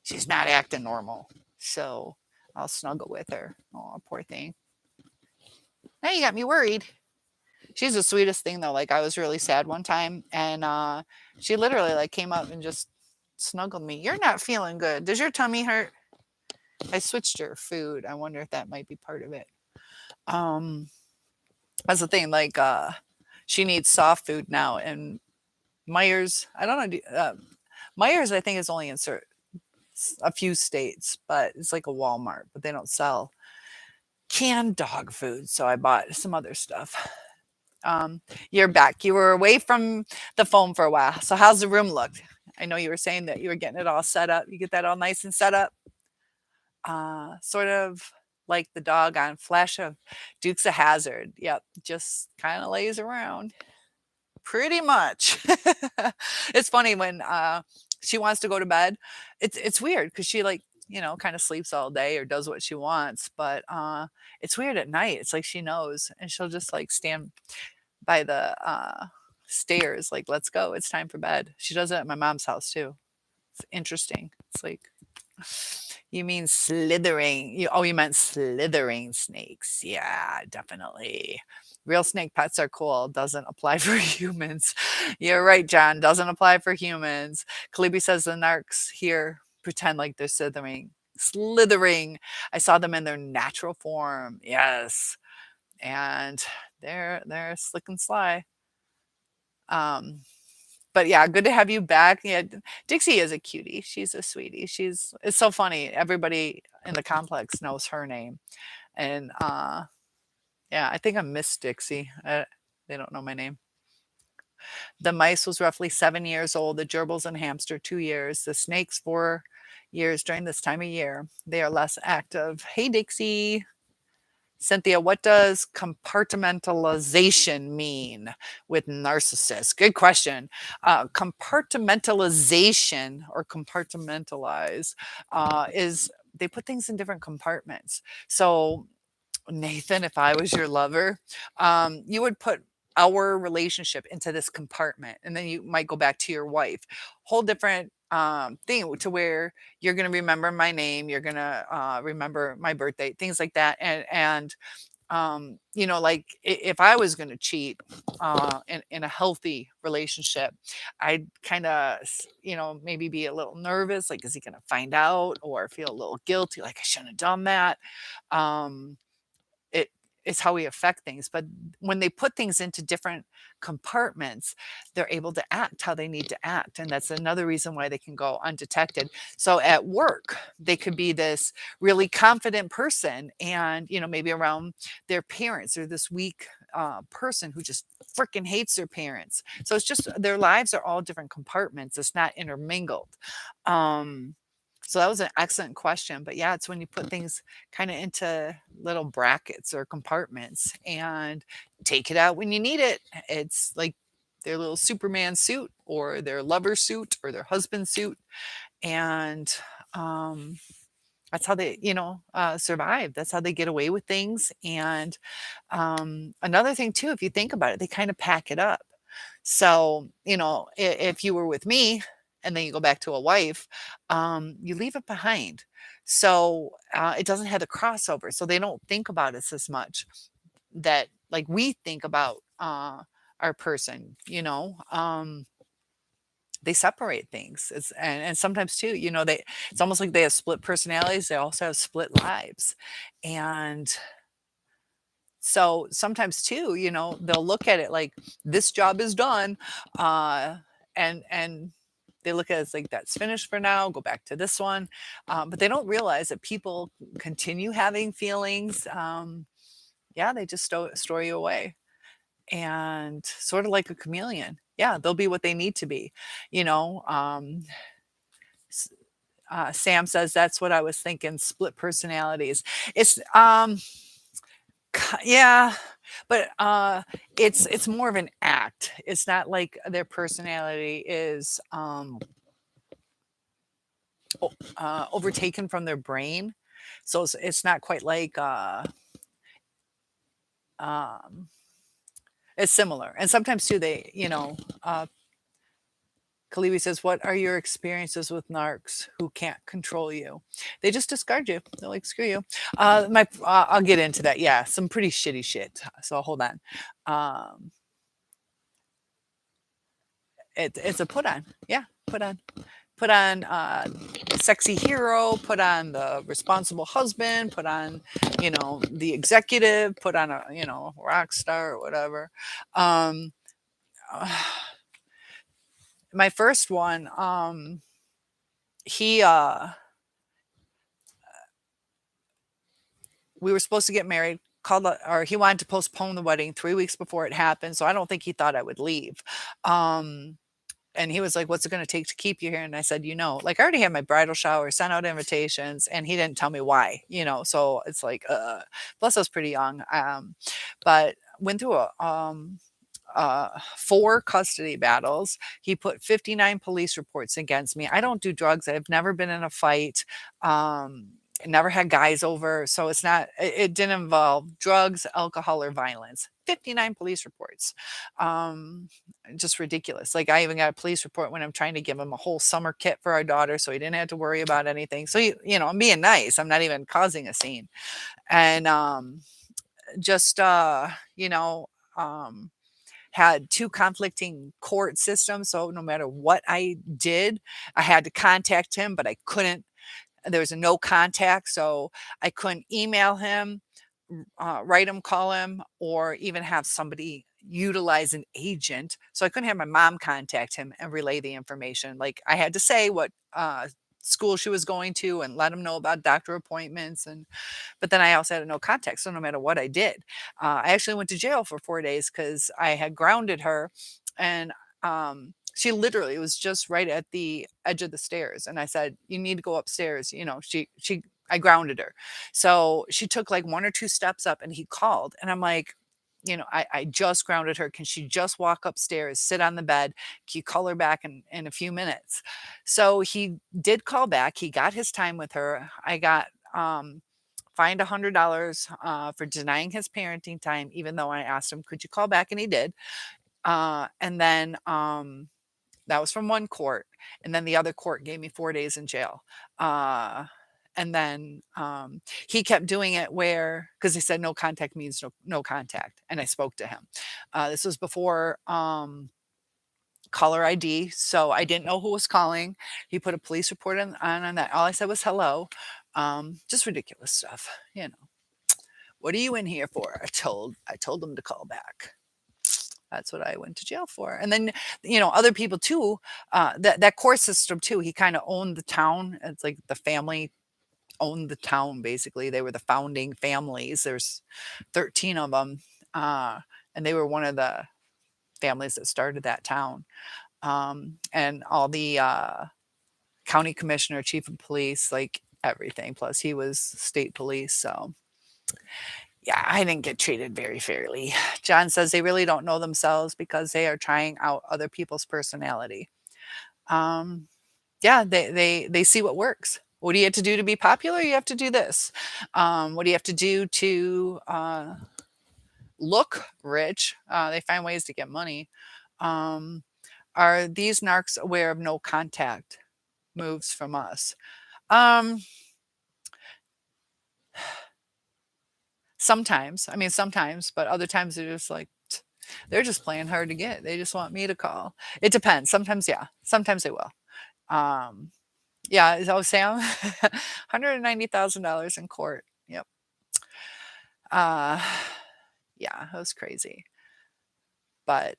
She's not acting normal. So I'll snuggle with her. Oh, poor thing. Now you got me worried. She's the sweetest thing though. Like I was really sad one time and she literally like came up and just snuggled me. You're not feeling good. Does your tummy hurt? I switched her food. I wonder if that might be part of it. Um that's the thing, like she needs soft food now and Myers, I don't know, Myers I think is only in a few states, but it's like a Walmart, but they don't sell canned dog food. So I bought some other stuff. You're back. You were away from the phone for a while. So how's the room look? I know you were saying that you were getting it all set up. You get that all nice and set up. Sort of like the dog on Flash of Dukes of Hazzard. Yep, just kind of lays around. Pretty much. It's funny when, she wants to go to bed, it's weird because she, like, kinda sleeps all day or does what she wants, but, it's weird at night, it's like she knows, and she'll just, like, stand by the, stairs, like, "Let's go, it's time for bed." She does it at my mom's house too. It's interesting. It's like, "You mean slithering you meant slithering snakes. Yeah, definitely. Real snake pets are cool, doesn't apply for humans." You're right, John, doesn't apply for humans. Kalibi says the narcs here pretend like they're slithering. Slithering. I saw them in their natural form. Yes, and they're slick and sly. Um, but yeah, good to have you back. Yeah, Dixie is a cutie. She's a sweetie. It's so funny. Everybody in the complex knows her name. And yeah, I think I'm Miss Dixie. They don't know my name. The mice was roughly 7 years old, the gerbils and hamster 2 years, the snakes 4 years during this time of year. They are less active. Hey Dixie. Cynthia, what does compartmentalization mean with narcissists? Good question. Compartmentalization or compartmentalize is they put things in different compartments. So, Nathan, if I was your lover, you would put our relationship into this compartment and then you might go back to your wife. Whole different thing to where you're going to remember my name, you're going to remember my birthday, things like that. And like if I was going to cheat in a healthy relationship, I'd kind of, maybe be a little nervous. Like, is he going to find out or feel a little guilty? Like, I shouldn't have done that. Um, it is how we affect things. But when they put things into different compartments, they're able to act how they need to act. And that's another reason why they can go undetected. So at work, they could be this really confident person and, maybe around their parents or this weak person who just freaking hates their parents. So it's just their lives are all different compartments. It's not intermingled. Um, so that was an excellent question. But yeah, it's when you put things kind of into little brackets or compartments and take it out when you need it. It's like their little Superman suit or their lover suit or their husband suit. And um, that's how they, survive. That's how they get away with things. And another thing, too, if you think about it, they kind of pack it up. So, if you were with me and then you go back to a wife, you leave it behind. So it doesn't have the crossover. So they don't think about us as much that like we think about our person, they separate things. And sometimes too, it's almost like they have split personalities. They also have split lives. And so sometimes too, they'll look at it like this job is done, and they look at it as like that's finished for now. Go back to this one, but they don't realize that people continue having feelings. Yeah, they just store you away, and sort of like a chameleon. Yeah, they'll be what they need to be. You know, s- Sam says that's what I was thinking. Split personalities. It's yeah, but, it's more of an act. It's not like their personality is, overtaken from their brain. So it's not quite like, um it's similar. And sometimes too, Kalibi says, "What are your experiences with narcs who can't control you? They just discard you. They're like, screw you." I'll get into that. Yeah, some pretty shitty shit. So hold on. Um it's a put on. Yeah, put on. Put on sexy hero, put on the responsible husband, put on, the executive, put on a, rock star or whatever. Um, my first one, he, we were supposed to get married, or he wanted to postpone the wedding 3 weeks before it happened. So I don't think he thought I would leave. Um, and he was like, "What's it going to take to keep you here?" And I said, like I already had my bridal shower, sent out invitations, and he didn't tell me why, so it's like, plus I was pretty young. But went through 4 custody battles. He put 59 police reports against me. I don't do drugs. I've never been in a fight. Um, never had guys over. So it's not, it didn't involve drugs, alcohol, or violence. 59 police reports. Um, just ridiculous. Like I even got a police report when I'm trying to give him a whole summer kit for our daughter so he didn't have to worry about anything. So, I'm being nice. I'm not even causing a scene. And just, um, had 2 conflicting court systems, so no matter what I did, I had to contact him, but I couldn't. There was a no contact, so I couldn't email him, write him, call him, or even have somebody utilize an agent. So I couldn't have my mom contact him and relay the information. Like I had to say what school she was going to and let him know about doctor appointments, and but then I also had no contact. So no matter what I did, I actually went to jail for 4 days because I had grounded her, and she literally was just right at the edge of the stairs, and I said, "You need to go upstairs." I grounded her, so she took like 1 or 2 steps up, and he called, and I'm like. I just grounded her. Can she just walk upstairs, sit on the bed? Can you call her back in a few minutes? So he did call back. He got his time with her. I got fined $100 for denying his parenting time, even though I asked him, "Could you call back?" And he did. And then that was from one court, and then the other court gave me 4 days in jail. Uh, and then he kept doing it where because he said no contact means no contact, and I spoke to him. This was before. Caller ID, so I didn't know who was calling. He put a police report on that. All I said was hello. Just ridiculous stuff, you know. What are you in here for? I told them to call back. That's what I went to jail for. And then, other people too, that court system too, he kind of owned the town. It's like the family owned the town basically. They were the founding families. There's 13 of them. And they were one of the families that started that town. And all the county commissioner, chief of police, like everything. Plus, he was state police. So, yeah, I didn't get treated very fairly. John says they really don't know themselves because they are trying out other people's personality. Um, yeah, they see what works. What do you have to do to be popular? You have to do this. What do you have to do to look rich? They find ways to get money. Um, are these narcs aware of no contact moves from us? Um, sometimes. I mean, sometimes, but other times they're just like, they're just playing hard to get. They just want me to call. It depends. Sometimes, yeah. Sometimes they will. Um, yeah. Oh, Sam, $190,000 in court. Yep. Uh, yeah, that was crazy. But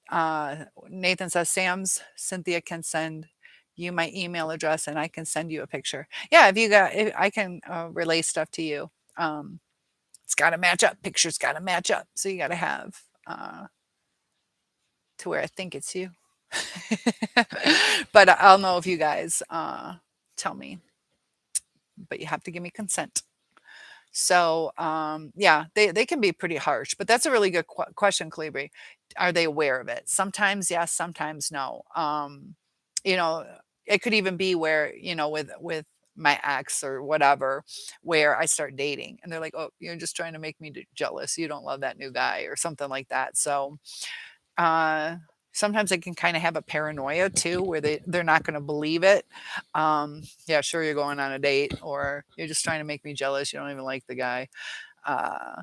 Nathan says, Sam's Cynthia can send you my email address and I can send you a picture. Yeah, if I can relay stuff to you. It's got to match up. Pictures got to match up. So you got to have to where I think it's you. But I'll know if you guys tell me. But you have to give me consent. So yeah, they can be pretty harsh. But that's a really good question, Calibri. Are they aware of it? Sometimes yes, sometimes no. You know, it could even be where with my ex or whatever, where I start dating and they're like, "Oh, you're just trying to make me jealous. You don't love that new guy," or something like that. So uh, sometimes they can kind of have a paranoia too, where they're not going to believe it. Yeah, sure, you're going on a date, or you're just trying to make me jealous. You don't even like the guy. Uh,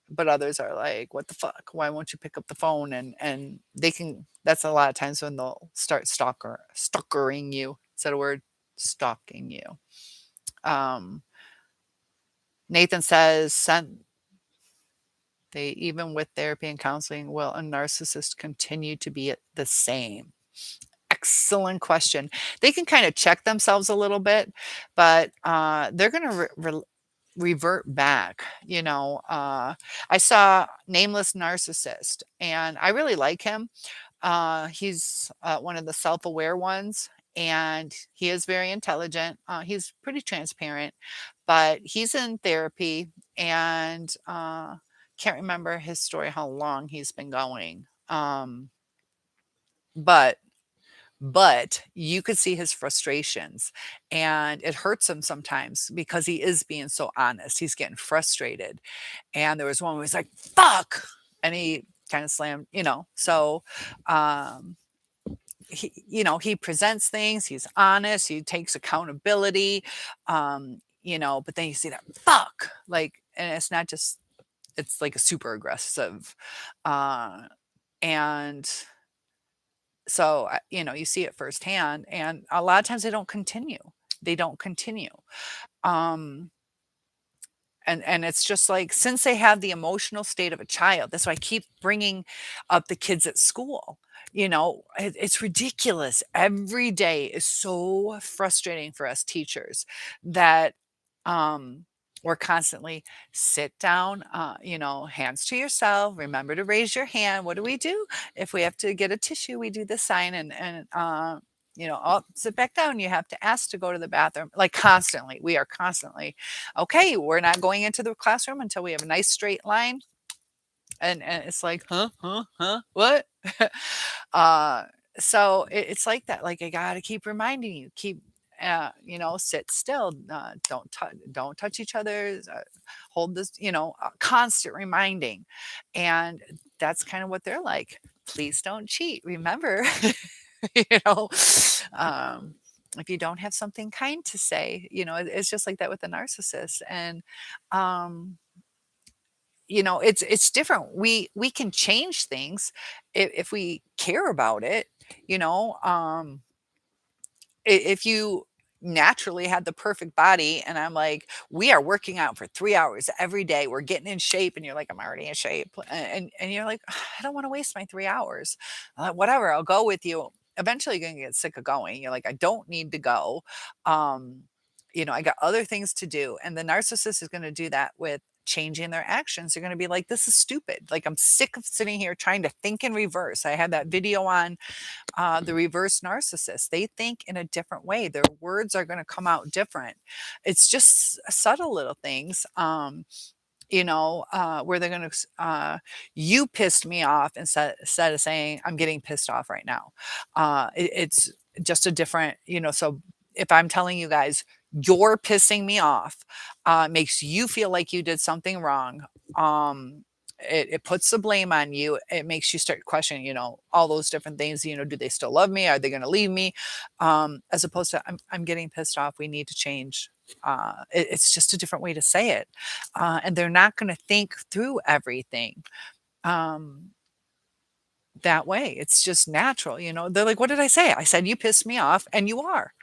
but others are like, "What the fuck? Why won't you pick up the phone?" And they can. That's a lot of times when they'll start stalkering you. Is that a word? Stalking you. Um, Nathan says, sent they even with therapy and counseling, will a narcissist continue to be the same? Excellent question. They can kind of check themselves a little bit, but they're going to revert back. I saw Nameless Narcissist, and I really like him. He's one of the self-aware ones, and he is very intelligent. He's pretty transparent, but he's in therapy, and can't remember his story, how long he's been going. Um, but but you could see his frustrations, and it hurts him sometimes because he is being so honest. He's getting frustrated, and there was one where he's like, "Fuck," and he kind of slammed, so, um, he presents things, he's honest, he takes accountability, but then you see that "fuck," like, and it's not just it's like a super aggressive, uh, and so, you see it firsthand, and a lot of times they don't continue. They don't continue. Um, and it's just like, since they have the emotional state of a child, that's why I keep bringing up the kids at school. It's ridiculous. Every day is so frustrating for us teachers that um, we're constantly sit down, hands to yourself. Remember to raise your hand. What do we do if we have to get a tissue? We do the sign oh, sit back down. You have to ask to go to the bathroom. Like constantly, we are constantly okay, we're not going into the classroom until we have a nice straight line. And it's like, huh, what? uh, so it's like that. Like I gotta keep reminding you, keep, sit still, don't touch each other's, hold this, constant reminding, and that's kind of what they're like. Please don't cheat. Remember, you know, um, if you don't have something kind to say, it's just like that with the narcissist. And um, it's different. We can change things if we care about it, you know. If you naturally had the perfect body and I'm like, we are working out for 3 hours every day, we're getting in shape, and you're like, I'm already in shape, and you're like, I don't want to waste my 3 hours. Whatever, I'll go with you. Eventually you're gonna get sick of going. You're like, I don't need to go. um I got other things to do. And the narcissist is going to do that with changing their actions. They're going to be like, this is stupid. Like, I'm sick of sitting here trying to think in reverse. I had that video on the reverse narcissist. They think in a different way. Their words are going to come out different. It's just subtle little things. Where they're going to, you pissed me off, instead of saying, I'm getting pissed off right now. It's just a different, so if I'm telling you guys, you're pissing me off, makes you feel like you did something wrong. It puts the blame on you. It makes you start questioning, all those different things. Do they still love me? Are they going to leave me? As opposed to, I'm getting pissed off. We need to change. It's just a different way to say it. And they're not going to think through everything um, that way. It's just natural. They're like, what did I say? I said, you pissed me off, and you are.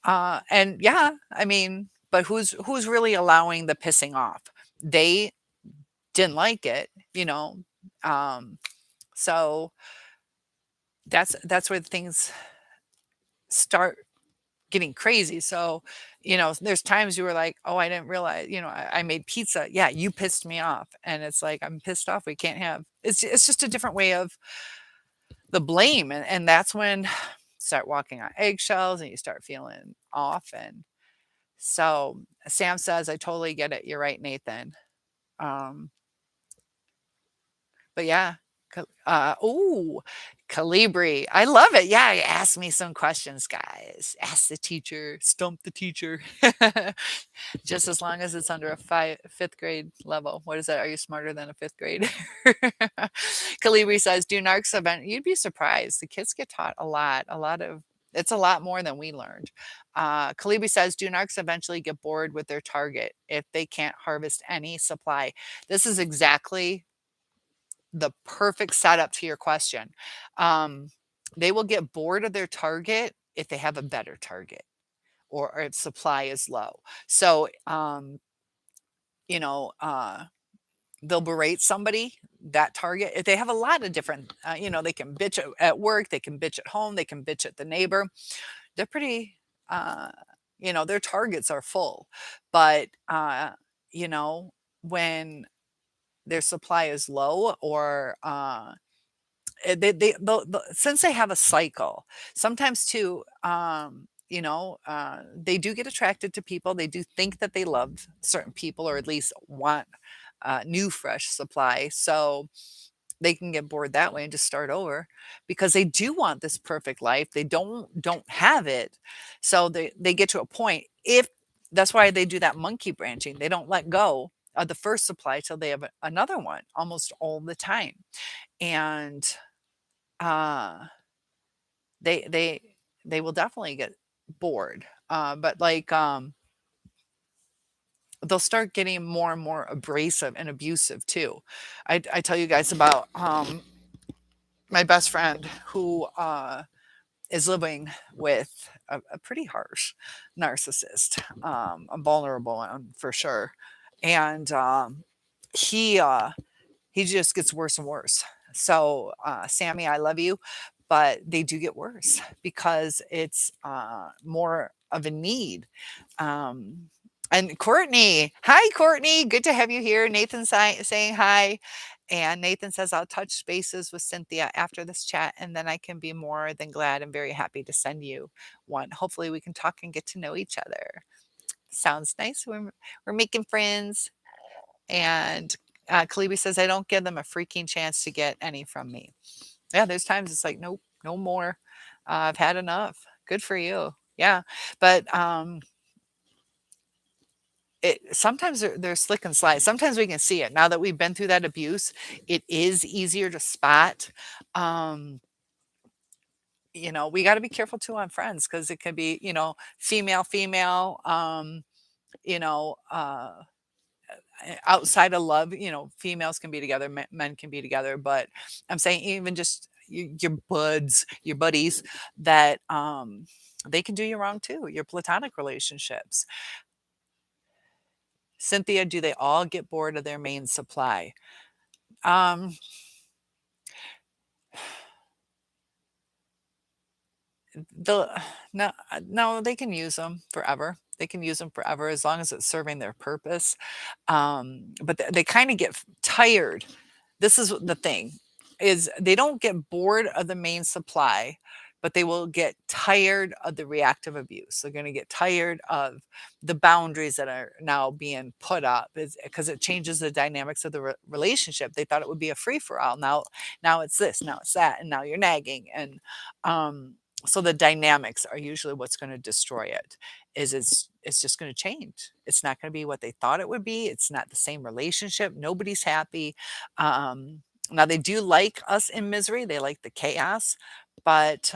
And yeah, I mean, but who's really allowing the pissing off? They didn't like it, um, so that's where things start getting crazy. So, there's times you were like, oh, I didn't realize, I made pizza. Yeah, you pissed me off. And it's like, I'm pissed off. We can't have, it's just a different way of the blame. And that's when start walking on eggshells and you start feeling off. And so Sam says, I totally get it. You're right, Nathan. Um, But yeah, ooh, Calibri. I love it. Yeah, ask me some questions, guys. Ask the teacher, stump the teacher. Just as long as it's under a fifth grade level. What is that? Are you smarter than a fifth grade? Calibri says, do narcs event? You'd be surprised. The kids get taught it's a lot more than we learned. Calibri says, do narcs eventually get bored with their target if they can't harvest any supply? This is exactly the perfect setup to your question. Um, they will get bored of their target if they have a better target, or if supply is low. So, you know, uh, they'll berate somebody, that target. If they have a lot of different, they can bitch at work, they can bitch at home, they can bitch at the neighbor. They're pretty, uh, their targets are full. But, you know, when their supply is low, or since they have a cycle, sometimes too, they do get attracted to people. They do think that they love certain people, or at least want new fresh supply. So they can get bored that way and just start over because they do want this perfect life. They don't have it. So they get to a point. If that's why they do that monkey branching. They don't let go of the first supply till they have another one almost all the time. And uh they they they will definitely get bored. But like they'll start getting more and more abrasive and abusive too. I tell you guys about my best friend who is living with a pretty harsh narcissist, a vulnerable one for sure, and he he just gets worse and worse. So, Sammy, I love you, but they do get worse because it's more of a need. Um, and Courtney, hi, Courtney. Good to have you here. Nathan saying hi. And Nathan says, I'll touch spaces with Cynthia after this chat, and then I can be more than glad and very happy to send you one. Hopefully, we can talk and get to know each other. Sounds nice. We're making friends. And Kalibi says, I don't give them a freaking chance to get any from me. Yeah, there's times it's like, nope, no more. I've had enough. Good for you. Yeah. But sometimes they're slick and sly. Sometimes we can see it. Now that we've been through that abuse, it is easier to spot. Um, we got to be careful too on friends because it could be, female, female, you know, uh, outside of love, females can be together, men can be together, but I'm saying even just your buds, your buddies that they can do you wrong too, your platonic relationships. Cynthia, do they all get bored of their main supply? Um, the no, no, they can use them forever. They can use them forever as long as it's serving their purpose. But they kind of get tired. This is the thing is they don't get bored of the main supply, but they will get tired of the reactive abuse. They're going to get tired of the boundaries that are now being put up because it changes the dynamics of the relationship. They thought it would be a free for all. Now it's this, now it's that, and now you're nagging. And so the dynamics are usually what's going to destroy it. It's just going to change. It's not going to be what they thought it would be. It's not the same relationship. Nobody's happy. Now they do like us in misery. They like the chaos, but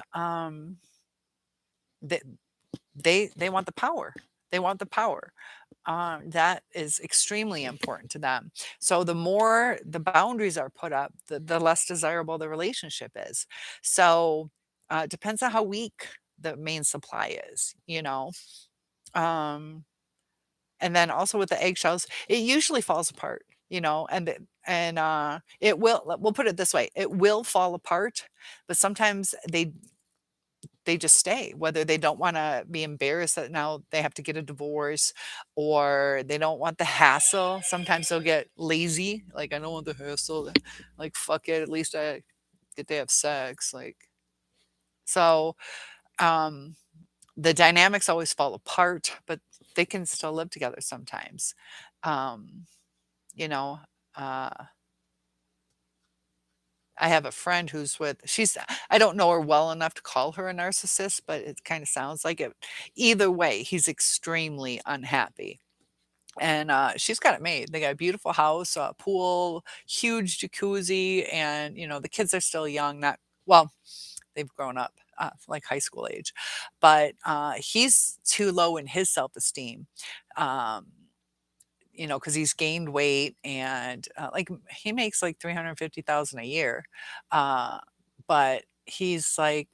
they they want the power. They want the power. That is extremely important to them. So the more the boundaries are put up, the less desirable the relationship is. So it depends on how weak the main supply is. Um, and then also with the eggshells, it usually falls apart, and it we'll put it this way, it will fall apart, but sometimes they just stay, whether they don't want to be embarrassed that now they have to get a divorce or they don't want the hassle. Sometimes they'll get lazy, like I don't want the hassle, like fuck it, at least I get to have sex, like so. Um, the dynamics always fall apart, but they can still live together sometimes. Um, you know, uh, I have a friend who's I don't know her well enough to call her a narcissist, but it kind of sounds like it. Either way, he's extremely unhappy. And she's got it made. They got a beautiful house, a pool, huge jacuzzi, and the kids are still young. Not well, they've grown up, like high school age, but he's too low in his self-esteem. Um, because he's gained weight and like he makes like 350,000 a year, uh, but he's like,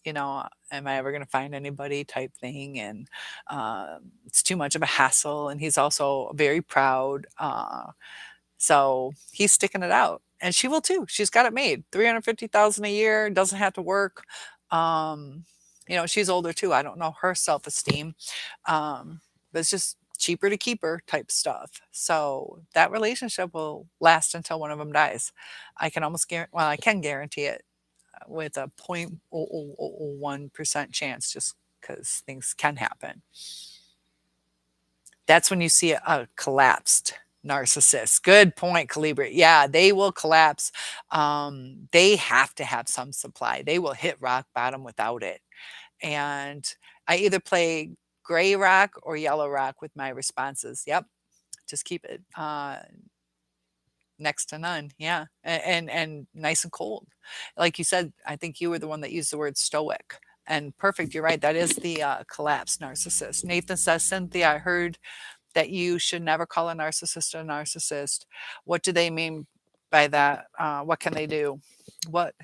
am I ever going to find anybody type thing, and it's too much of a hassle. And he's also very proud. So he's sticking it out, and she will too. She's got it made. 350,000 a year, doesn't have to work. Um, she's older too. I don't know her self-esteem. But it's just cheaper to keep her type stuff. So that relationship will last until one of them dies. I can almost guarantee, well, I can guarantee it with a 0.0001% chance, just because things can happen. That's when you see a collapsed Narcissists. Good point, Calibri. Yeah, they will collapse. They have to have some supply. They will hit rock bottom without it. And I either play gray rock or yellow rock with my responses. Yep, just keep it next to none. Yeah, and nice and cold. Like you said, I think you were the one that used the word stoic. And perfect, you're right. That is the collapsed narcissist. Nathan says, Cynthia, I heard that you should never call a narcissist a narcissist. What do they mean by that? What can they do? What?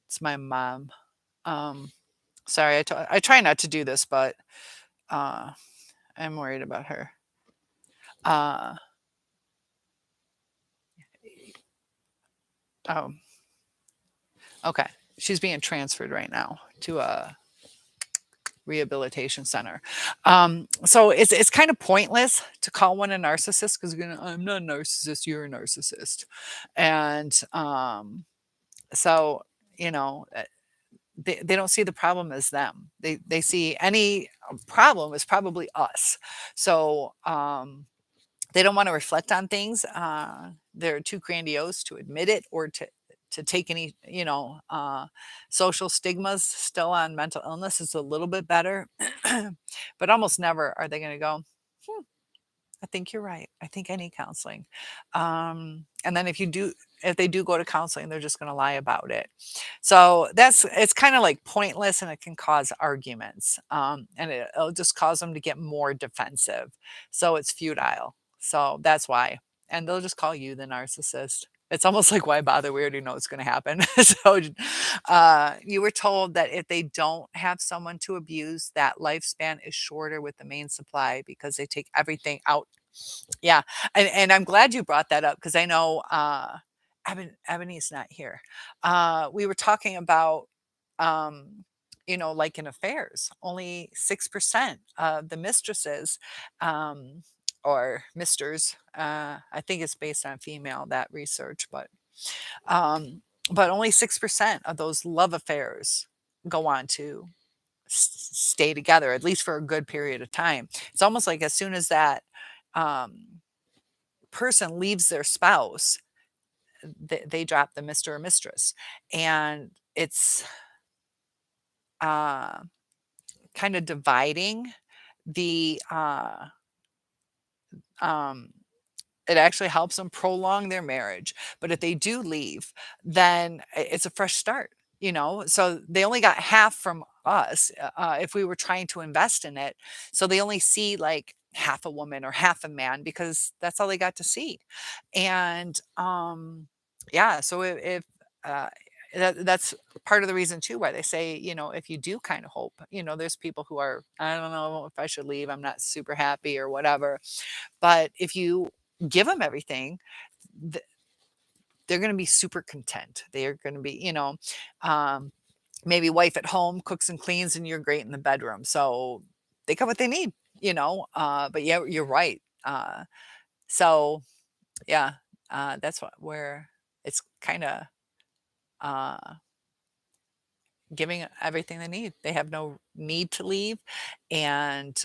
It's my mom. Um, sorry, I try not to do this, but uh, I'm worried about her. Uh, oh, okay. She's being transferred right now to a rehabilitation center. So it's kind of pointless to call one a narcissist because I'm not a narcissist, you're a narcissist. And so, you know, they don't see the problem as them. They see any problem as probably us. So they don't want to reflect on things. They're too grandiose to admit it or to take any, social stigmas still on mental illness is a little bit better, but almost never are they going to go, "Hmm, I think you're right. I think I need counseling." And then if they do go to counseling, they're just going to lie about it. So it's kind of like pointless and it can cause arguments. And it'll just cause them to get more defensive. So it's futile. So that's why. And they'll just call you the narcissist. It's almost like, why bother? We already know it's going to happen. So you were told that if they don't have someone to abuse, that lifespan is shorter with the main supply because they take everything out. Yeah, and I'm glad you brought that up because I know, Ebony's not here. We were talking about, like in affairs, only 6% of the mistresses, or misters, I think it's based on female, that research, um, but only 6% of those love affairs go on to stay together, at least for a good period of time. It's almost like as soon as that, um, person leaves their spouse, they drop the Mr. or Mistress. And it's uh, kind of dividing the, um, it actually helps them prolong their marriage. But if they do leave, then it's a fresh start, So they only got half from us if we were trying to invest in it. So they only see like half a woman or half a man because that's all they got to see. And yeah, so if uh, that's part of the reason too why they say, if you do kind of hope, there's people who are, I don't know if I should leave, I'm not super happy or whatever, but if you give them everything, th- they're going to be super content. They are going to be, um, maybe wife at home cooks and cleans, and you're great in the bedroom. So they got what they need, But yeah, you're right. So yeah, that's where it's kind of uh, giving everything they need. They have no need to leave, and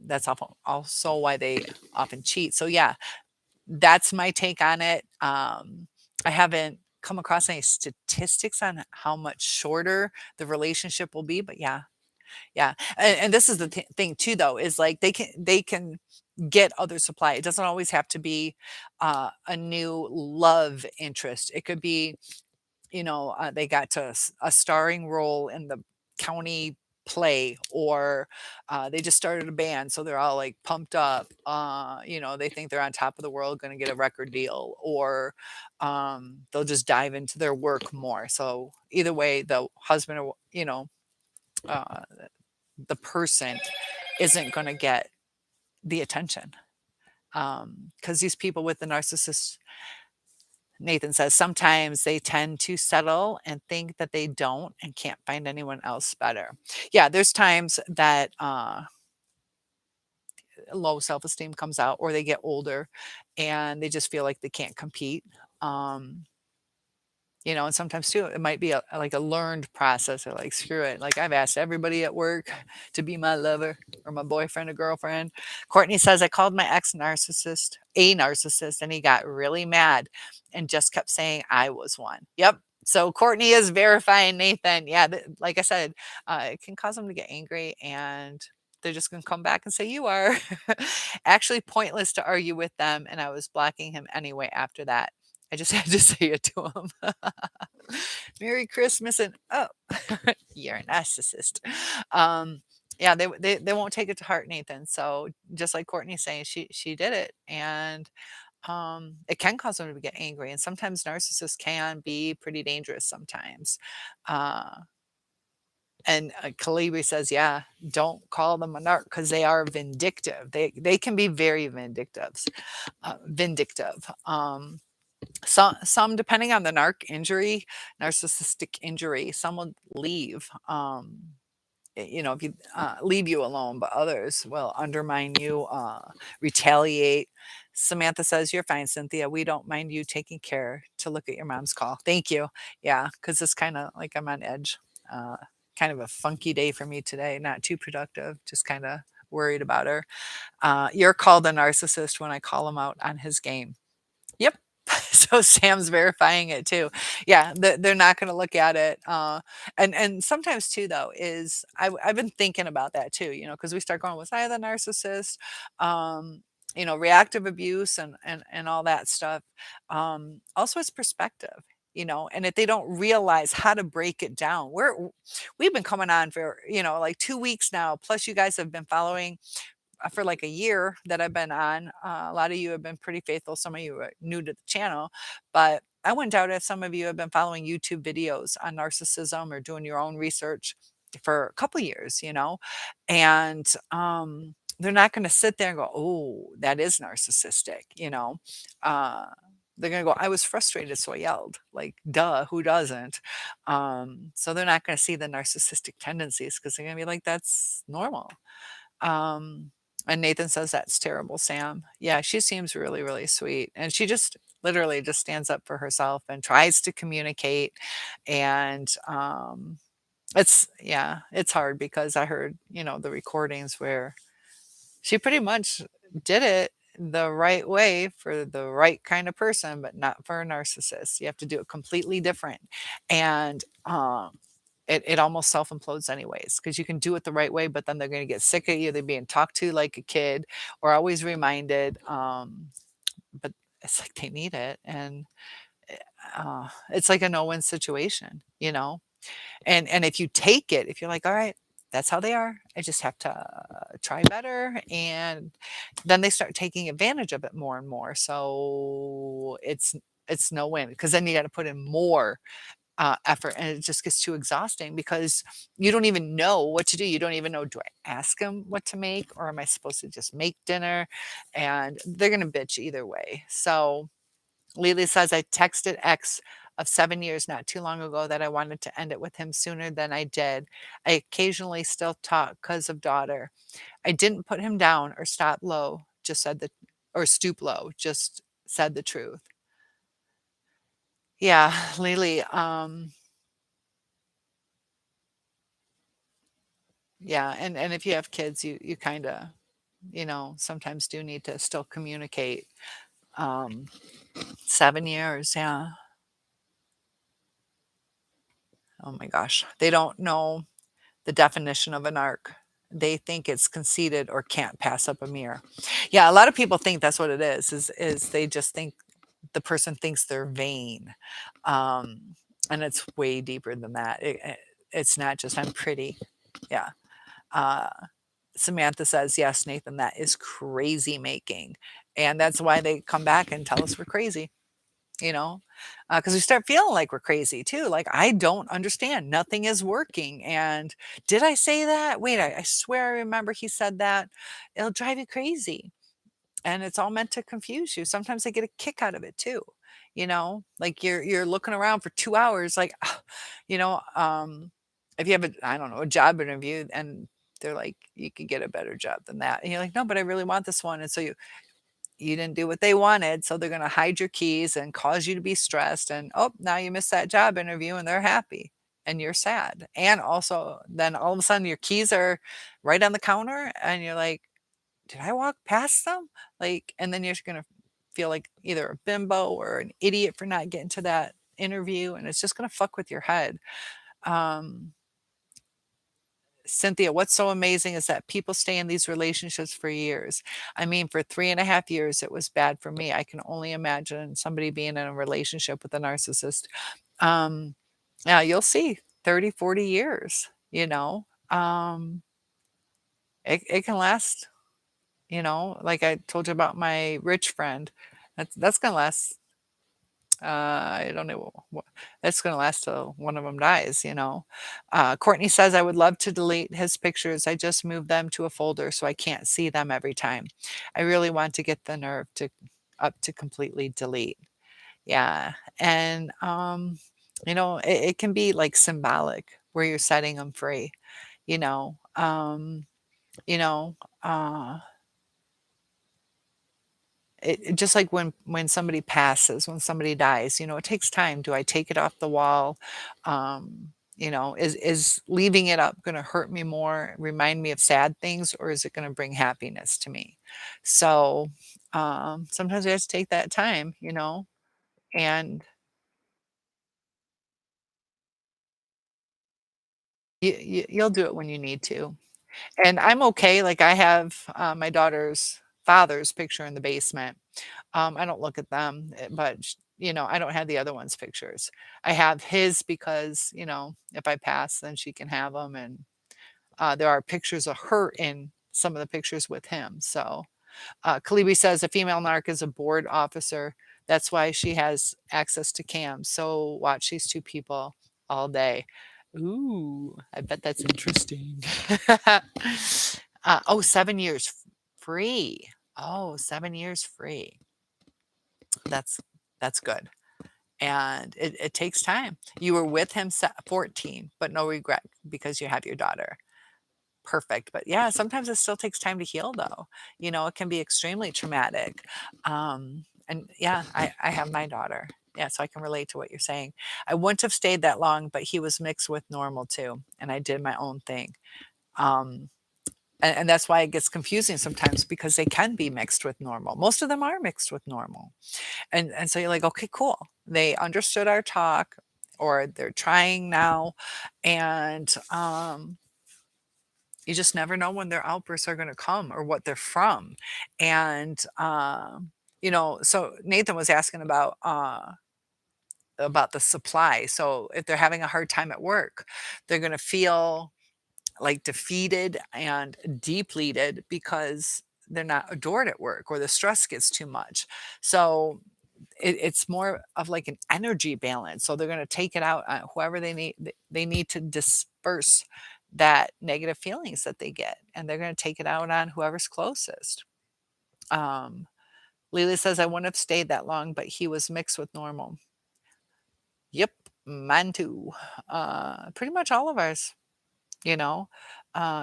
that's also why they often cheat. So yeah, that's my take on it. I haven't come across any statistics on how much shorter the relationship will be, but yeah, yeah. And this is the thing too, though, is like they can get other supply. It doesn't always have to be a new love interest. It could be, they got to a starring role in the county play, or they just started a band, so they're all like pumped up. They think they're on top of the world, going to get a record deal, or they'll just dive into their work more. So either way, the husband or uh, the person isn't going to get the attention, because these people with the narcissist, Nathan says, sometimes they tend to settle and think that they don't and can't find anyone else better. Yeah, there's times that low self-esteem comes out, or they get older and they just feel like they can't compete. Um, And sometimes too, it might be like a learned process or like, screw it. Like I've asked everybody at work to be my lover or my boyfriend or girlfriend. Courtney says, I called my ex narcissist a narcissist and he got really mad and just kept saying I was one. Yep. So Courtney is verifying Nathan. Yeah. Like I said, it can cause them to get angry and they're just going to come back and say, you are actually pointless to argue with them. And I was blocking him anyway after that. I just had to say it to him. Merry Christmas and oh, you're a narcissist. Yeah, they won't take it to heart, Nathan. So just like Courtney's saying, she did it, and it can cause them to get angry. And sometimes narcissists can be pretty dangerous. Sometimes, uh, and Calibri says, yeah, don't call them a narc because they are vindictive. They can be very vindictive. Vindictive. Some depending on the narcissistic injury, some will leave. If you leave you alone, but others will undermine you, retaliate. Samantha says, you're fine, Cynthia. We don't mind you taking care to look at your mom's call. Thank you. Yeah, because it's kind of like I'm on edge. Uh, Kind of a funky day for me today. Not too productive, just kind of worried about her. You're called a narcissist when I call him out on his game. Yep. So Sam's verifying it too. Yeah, they're not going to look at it. And sometimes too, though, is I've been thinking about that too. Because we start going, was I the narcissist? Reactive abuse and all that stuff. Also, it's perspective. And if they don't realize how to break it down, we've been coming on for like 2 weeks now. Plus, you guys have been following for like a year that I've been on. A lot of you have been pretty faithful. Some of you are new to the channel, but I wouldn't doubt if some of you have been following YouTube videos on narcissism or doing your own research for a couple years. And they're not going to sit there and go, oh, that is narcissistic. Uh, they're going to go, I was frustrated, so I yelled. Like, duh, who doesn't? So they're not going to see the narcissistic tendencies because they're going to be like, that's normal. um, and Nathan says, "That's terrible, Sam." Yeah, she seems really, really sweet. And she just literally just stands up for herself and tries to communicate. And it's hard because I heard, the recordings where she pretty much did it the right way for the right kind of person, but not for a narcissist. You have to do it completely different. And it almost self implodes anyways, because you can do it the right way, but then they're going to get sick of you. They're being talked to like a kid or always reminded. But it's like they need it. And it's like a no win situation. And if you take it, if you're like, all right, that's how they are, I just have to try better. And then they start taking advantage of it more and more. So it's no win because then you got to put in more effort and it just gets too exhausting because you don't even know what to do. You don't even know, do I ask them what to make or am I supposed to just make dinner? And they're going to bitch either way. So Lily says, I texted X of 7 years not too long ago that I wanted to end it with him sooner than I did. I occasionally still talk because of daughter. I didn't put him down or stop low, just said the or stoop low, just said the truth. Yeah, Lily, yeah, and if you have kids, you kind of, sometimes do need to still communicate. Um, 7 years, yeah. Oh my gosh, they don't know the definition of an arc. They think it's conceited or can't pass up a mirror. Yeah, a lot of people think that's what it is they just think the person thinks they're vain. Um, and it's way deeper than that. It's not just I'm pretty. Yeah. Uh, Samantha says, yes, Nathan, that is crazy making. And that's why they come back and tell us we're crazy, you know, because we start feeling like we're crazy too. Like, I don't understand. Nothing is working. And did I say that? Wait, I swear I remember he said that. It'll drive you crazy. And it's all meant to confuse you. Sometimes I get a kick out of it too. Like you're looking around for 2 hours, like, you know, um, if you have I don't know, a job interview and they're like, you could get a better job than that. And you're like, no, but I really want this one. And so you didn't do what they wanted, so they're gonna hide your keys and cause you to be stressed, and, oh, now you missed that job interview, and they're happy, and you're sad, and also, then all of a sudden, your keys are right on the counter, and you're like, "Did I walk past them?" Like, and then you're gonna feel like either a bimbo or an idiot for not getting to that interview, and it's just gonna fuck with your head. Um, Cynthia, what's so amazing is that people stay in these relationships for years. I mean, for 3.5 years, it was bad for me. I can only imagine somebody being in a relationship with a narcissist. Um, yeah, you'll see 30, 40 years, you know. It can last, like I told you about my rich friend. That's gonna last. I don't know. That's gonna last till one of them dies. Courtney says, I would love to delete his pictures. I just moved them to a folder so I can't see them every time. I really want to get the nerve to up to completely delete. Yeah. And it can be like symbolic where you're setting them free, you know. You know, uh it just like when somebody passes, when somebody dies, it takes time. Do I take it off the wall? Is leaving it up gonna hurt me more, remind me of sad things, or is it gonna bring happiness to me? So, sometimes we have to take that time, and you'll do it when you need to. And I'm okay, like, I have, my daughter's father's picture in the basement. I don't look at them, but I don't have the other one's pictures. I have his because, if I pass, then she can have them, and there are pictures of her in some of the pictures with him. So, Kalibi says a female narc is a board officer. That's why she has access to cams. So watch these two people all day. Ooh, I bet that's interesting. Oh, 7 years free. Oh, 7 years free. That's that's good. And it takes time. You were with him 14, but no regret because you have your daughter. Perfect. But yeah, sometimes it still takes time to heal though. It can be extremely traumatic. And yeah, I have my daughter. Yeah, so I can relate to what you're saying. I wouldn't have stayed that long, but he was mixed with normal too. And I did my own thing. Um, and that's why it gets confusing sometimes because they can be mixed with normal. Most of them are mixed with normal. And so you're like, "Okay, cool. They understood our talk, or they're trying now." And, you just never know when their outbursts are gonna come or what they're from. And, so Nathan was asking about the supply. So if they're having a hard time at work, they're gonna feel, like, defeated and depleted because they're not adored at work or the stress gets too much. So it's more of like an energy balance. So they're going to take it out on whoever they need. They need to disperse that negative feelings that they get, and they're going to take it out on whoever's closest. Um, Lily says, I wouldn't have stayed that long, but he was mixed with normal. Yep, mine too. Pretty much all of ours, you know,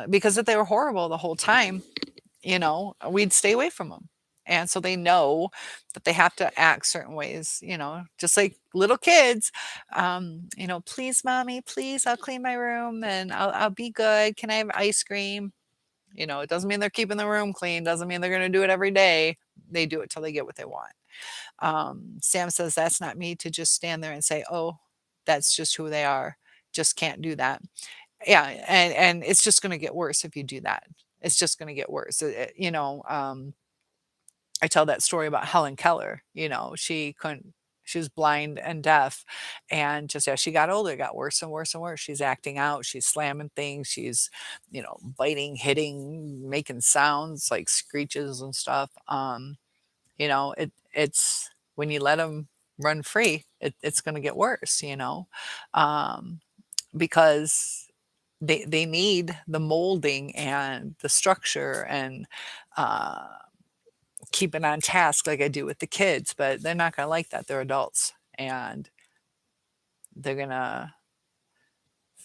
because if they were horrible the whole time, we'd stay away from them. And so they know that they have to act certain ways, just like little kids. Please, mommy, please, I'll clean my room and I'll be good. Can I have ice cream? It doesn't mean they're keeping the room clean, doesn't mean they're going to do it every day. They do it till they get what they want. Sam says, that's not me to just stand there and say, oh, that's just who they are. Just can't do that. Yeah, and it's just gonna get worse if you do that. It's just gonna get worse. I tell that story about Helen Keller, she was blind and deaf, and just as she got older, it got worse and worse and worse. She's acting out, she's slamming things, she's, biting, hitting, making sounds like screeches and stuff. It's when you let them run free, it's gonna get worse, Um because they need the molding and the structure and uh, keeping on task like I do with the kids, but they're not gonna like that. They're adults and they're gonna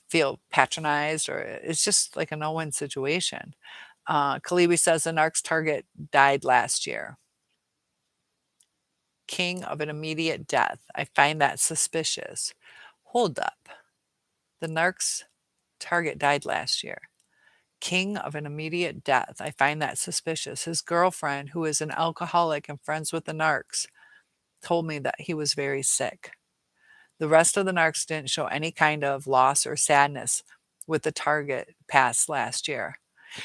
feel patronized, or it's just like a no-win situation. Kalibi says the narc's target died last year. King of an immediate death. I find that suspicious. Hold up. The narc's target died last year. King of an immediate death. I find that suspicious. His girlfriend, who is an alcoholic and friends with the narcs, told me that he was very sick. The rest of the narcs didn't show any kind of loss or sadness with the target passed last year.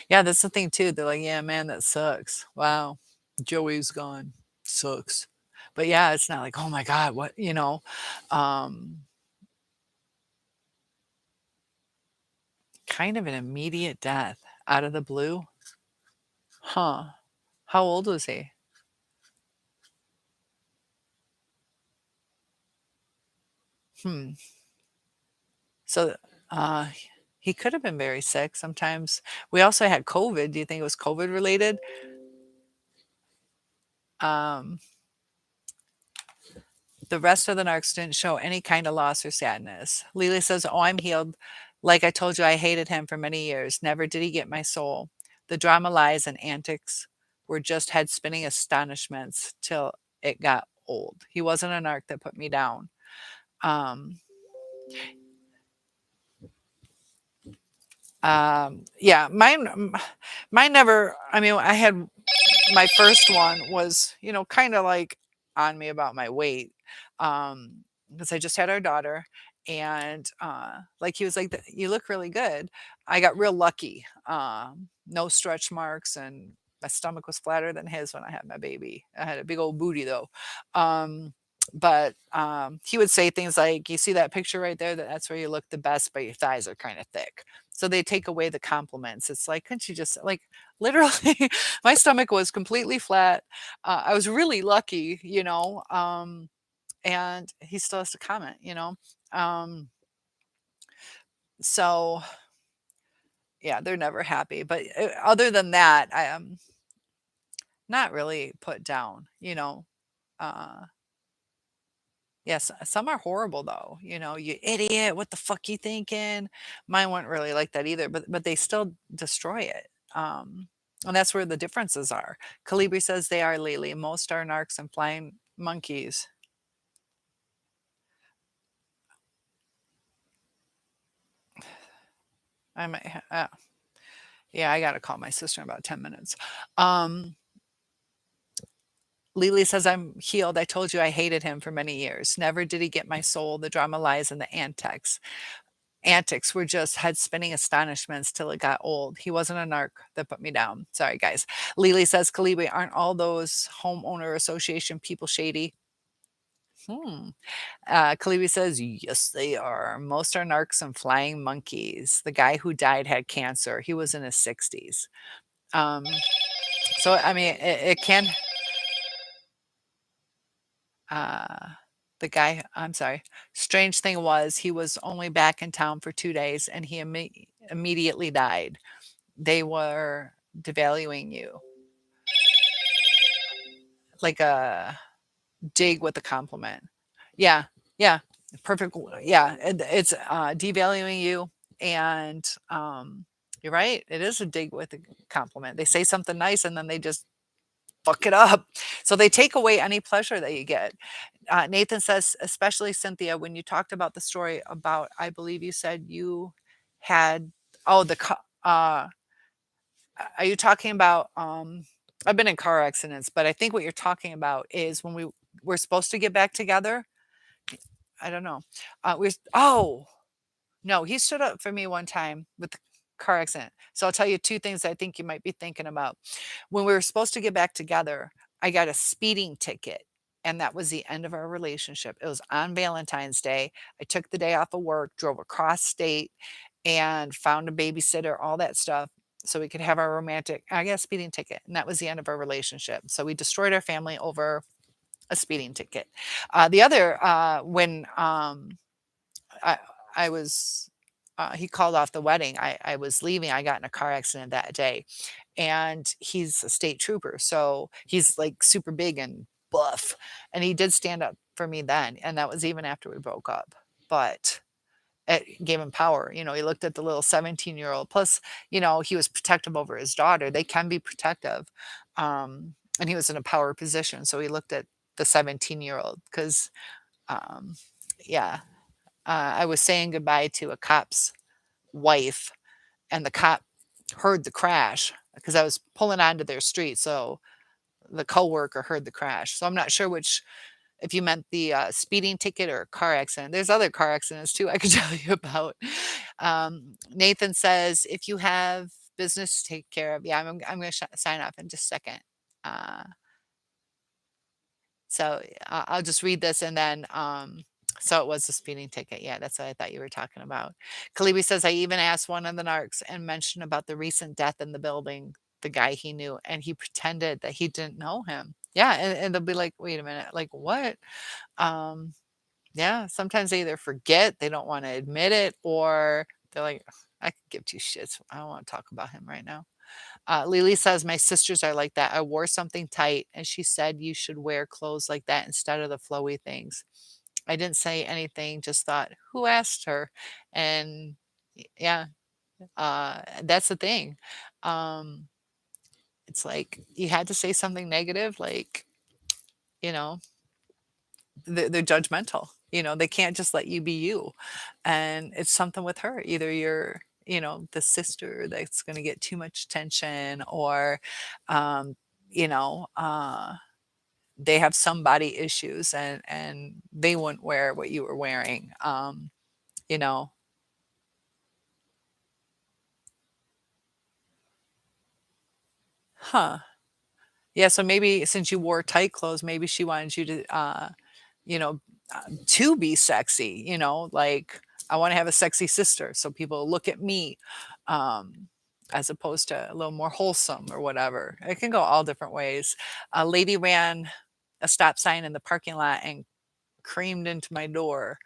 Yeah, that's the thing too. They're like, yeah, man, that sucks. Wow. Joey's gone. Sucks. But yeah, it's not like, oh my God, what, um, kind of an immediate death out of the blue. Huh. How old was he? Hmm. So, uh, he could have been very sick sometimes. We also had COVID. Do you think it was COVID related? Um, the rest of the narcs didn't show any kind of loss or sadness. Lily says, oh, I'm healed. Like I told you, I hated him for many years. Never did he get my soul. The drama, lies, and antics were just head spinning astonishments till it got old. He wasn't a narc that put me down. Um, yeah, mine never, I mean, I had my first one was, kind of like on me about my weight. Because I just had our daughter and like he was like, You look really good." I got real lucky. No stretch marks and my stomach was flatter than his when I had my baby. I had a big old booty though. But he would say things like, "You see that picture right there? That's where you look the best, but your thighs are kind of thick." So they take away the compliments. It's like, couldn't you just like literally my stomach was completely flat. I was really lucky, and he still has to comment. Um, so yeah, they're never happy. But other than that, I am not really put down. Uh, yes, some are horrible though. You idiot, what the fuck you thinking? Mine weren't really like that either, but they still destroy it. And that's where the differences are. Calibri says they are Lily. Most are narcs and flying monkeys. I might yeah, I gotta call my sister in about 10 minutes. Um, Lily says, I'm healed. I told you I hated him for many years. Never did he get my soul. The drama, lies, and the antics. Antics were just head spinning astonishments till it got old. He wasn't a narc that put me down. Sorry, guys. Lily says, Kalibi, aren't all those homeowner association people shady? Hmm. Kalibi says, yes, they are. Most are narcs and flying monkeys. The guy who died had cancer. He was in his 60s. Um, so, I mean, it can. Uh, the guy, I'm sorry. Strange thing was, he was only back in town for 2 days and he immediately died. They were devaluing you like a dig with a compliment. Yeah, yeah, perfect. Yeah, it's devaluing you, and you're right. It is a dig with a compliment. They say something nice, and then they just fuck it up. So they take away any pleasure that you get. Nathan says, especially Cynthia, when you talked about the story about, I believe you said you had, oh, are you talking about, I've been in car accidents, but I think what you're talking about is when we were supposed to get back together. I don't know. Oh, no, he stood up for me one time with the car accident. So I'll tell you two things I think you might be thinking about. When we were supposed to get back together, I got a speeding ticket, and that was the end of our relationship. It was on Valentine's Day. I took the day off of work, drove across state, and found a babysitter, all that stuff, so we could have our romantic. I got a speeding ticket, and that was the end of our relationship. So we destroyed our family over a speeding ticket. The other, when I I was he called off the wedding. I was leaving. I got in a car accident that day, and he's a state trooper, so he's like super big and buff, and he did stand up for me then, and that was even after we broke up. But it gave him power. He looked at the little 17-year-old. Plus, he was protective over his daughter. They can be protective, and he was in a power position, so he looked at the 17-year-old, because yeah, I was saying goodbye to a cop's wife, and the cop heard the crash because I was pulling onto their street, so the coworker heard the crash. So I'm not sure which, if you meant the, speeding ticket or car accident. There's other car accidents too I could tell you about. Nathan says, "If you have business to take care of," yeah, I'm gonna sign off in just a second. Uh, so, I'll just read this and then, so it was a speeding ticket. Yeah, that's what I thought you were talking about. Kalibi says, "I even asked one of the narcs and mentioned about the recent death in the building, the guy he knew, and he pretended that he didn't know him." Yeah, and they'll be like, "Wait a minute, like what?" Um, yeah, sometimes they either forget, they don't wanna admit it, or they're like, "Ugh, I could give 2 shits. I don't wanna talk about him right now." Lily says, "My sisters are like that. I wore something tight, and she said you should wear clothes like that instead of the flowy things. I didn't say anything, just thought, who asked her?" And yeah, that's the thing. Um, it's like you had to say something negative, like, you know, they're judgmental. They can't just let you be you. And it's something with her. Either you're, the sister that's going to get too much attention, or, um, you know, uh, they have some body issues, and they wouldn't wear what you were wearing. You know, huh. Yeah, so maybe since you wore tight clothes, maybe she wanted you to, you know, to be sexy, like, I want to have a sexy sister so people look at me, um, as opposed to a little more wholesome or whatever. It can go all different ways. A lady ran a stop sign in the parking lot and creamed into my door.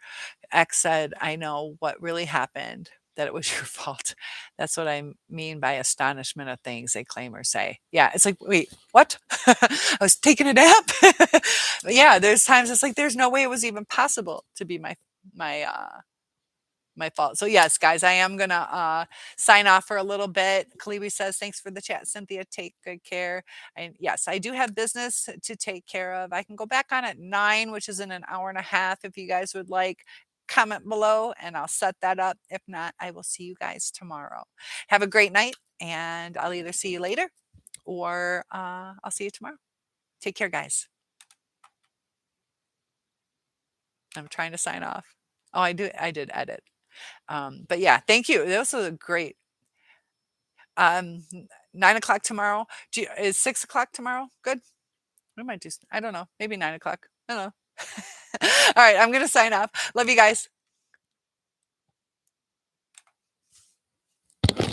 X said, "I know what really happened, that it was your fault." That's what I mean by astonishment of things they claim or say. Yeah, it's like, wait, what? I was taking a nap. But yeah, there's times it's like there's no way it was even possible to be my fault. So yes, guys, I am gonna sign off for a little bit. Kalibi says, "Thanks for the chat, Cynthia. Take good care." And yes, I do have business to take care of. I can go back on at 9, which is in an hour and a half. If you guys would like, comment below and I'll set that up. If not, I will see you guys tomorrow. Have a great night, and I'll either see you later or I'll see you tomorrow. Take care, guys. I'm trying to sign off. Oh, I did edit. But yeah, thank you. This was a great 9 o'clock tomorrow. Is 6 o'clock tomorrow good? We might do, I don't know, maybe 9 o'clock. I don't know. All right, I'm going to sign off. Love you guys.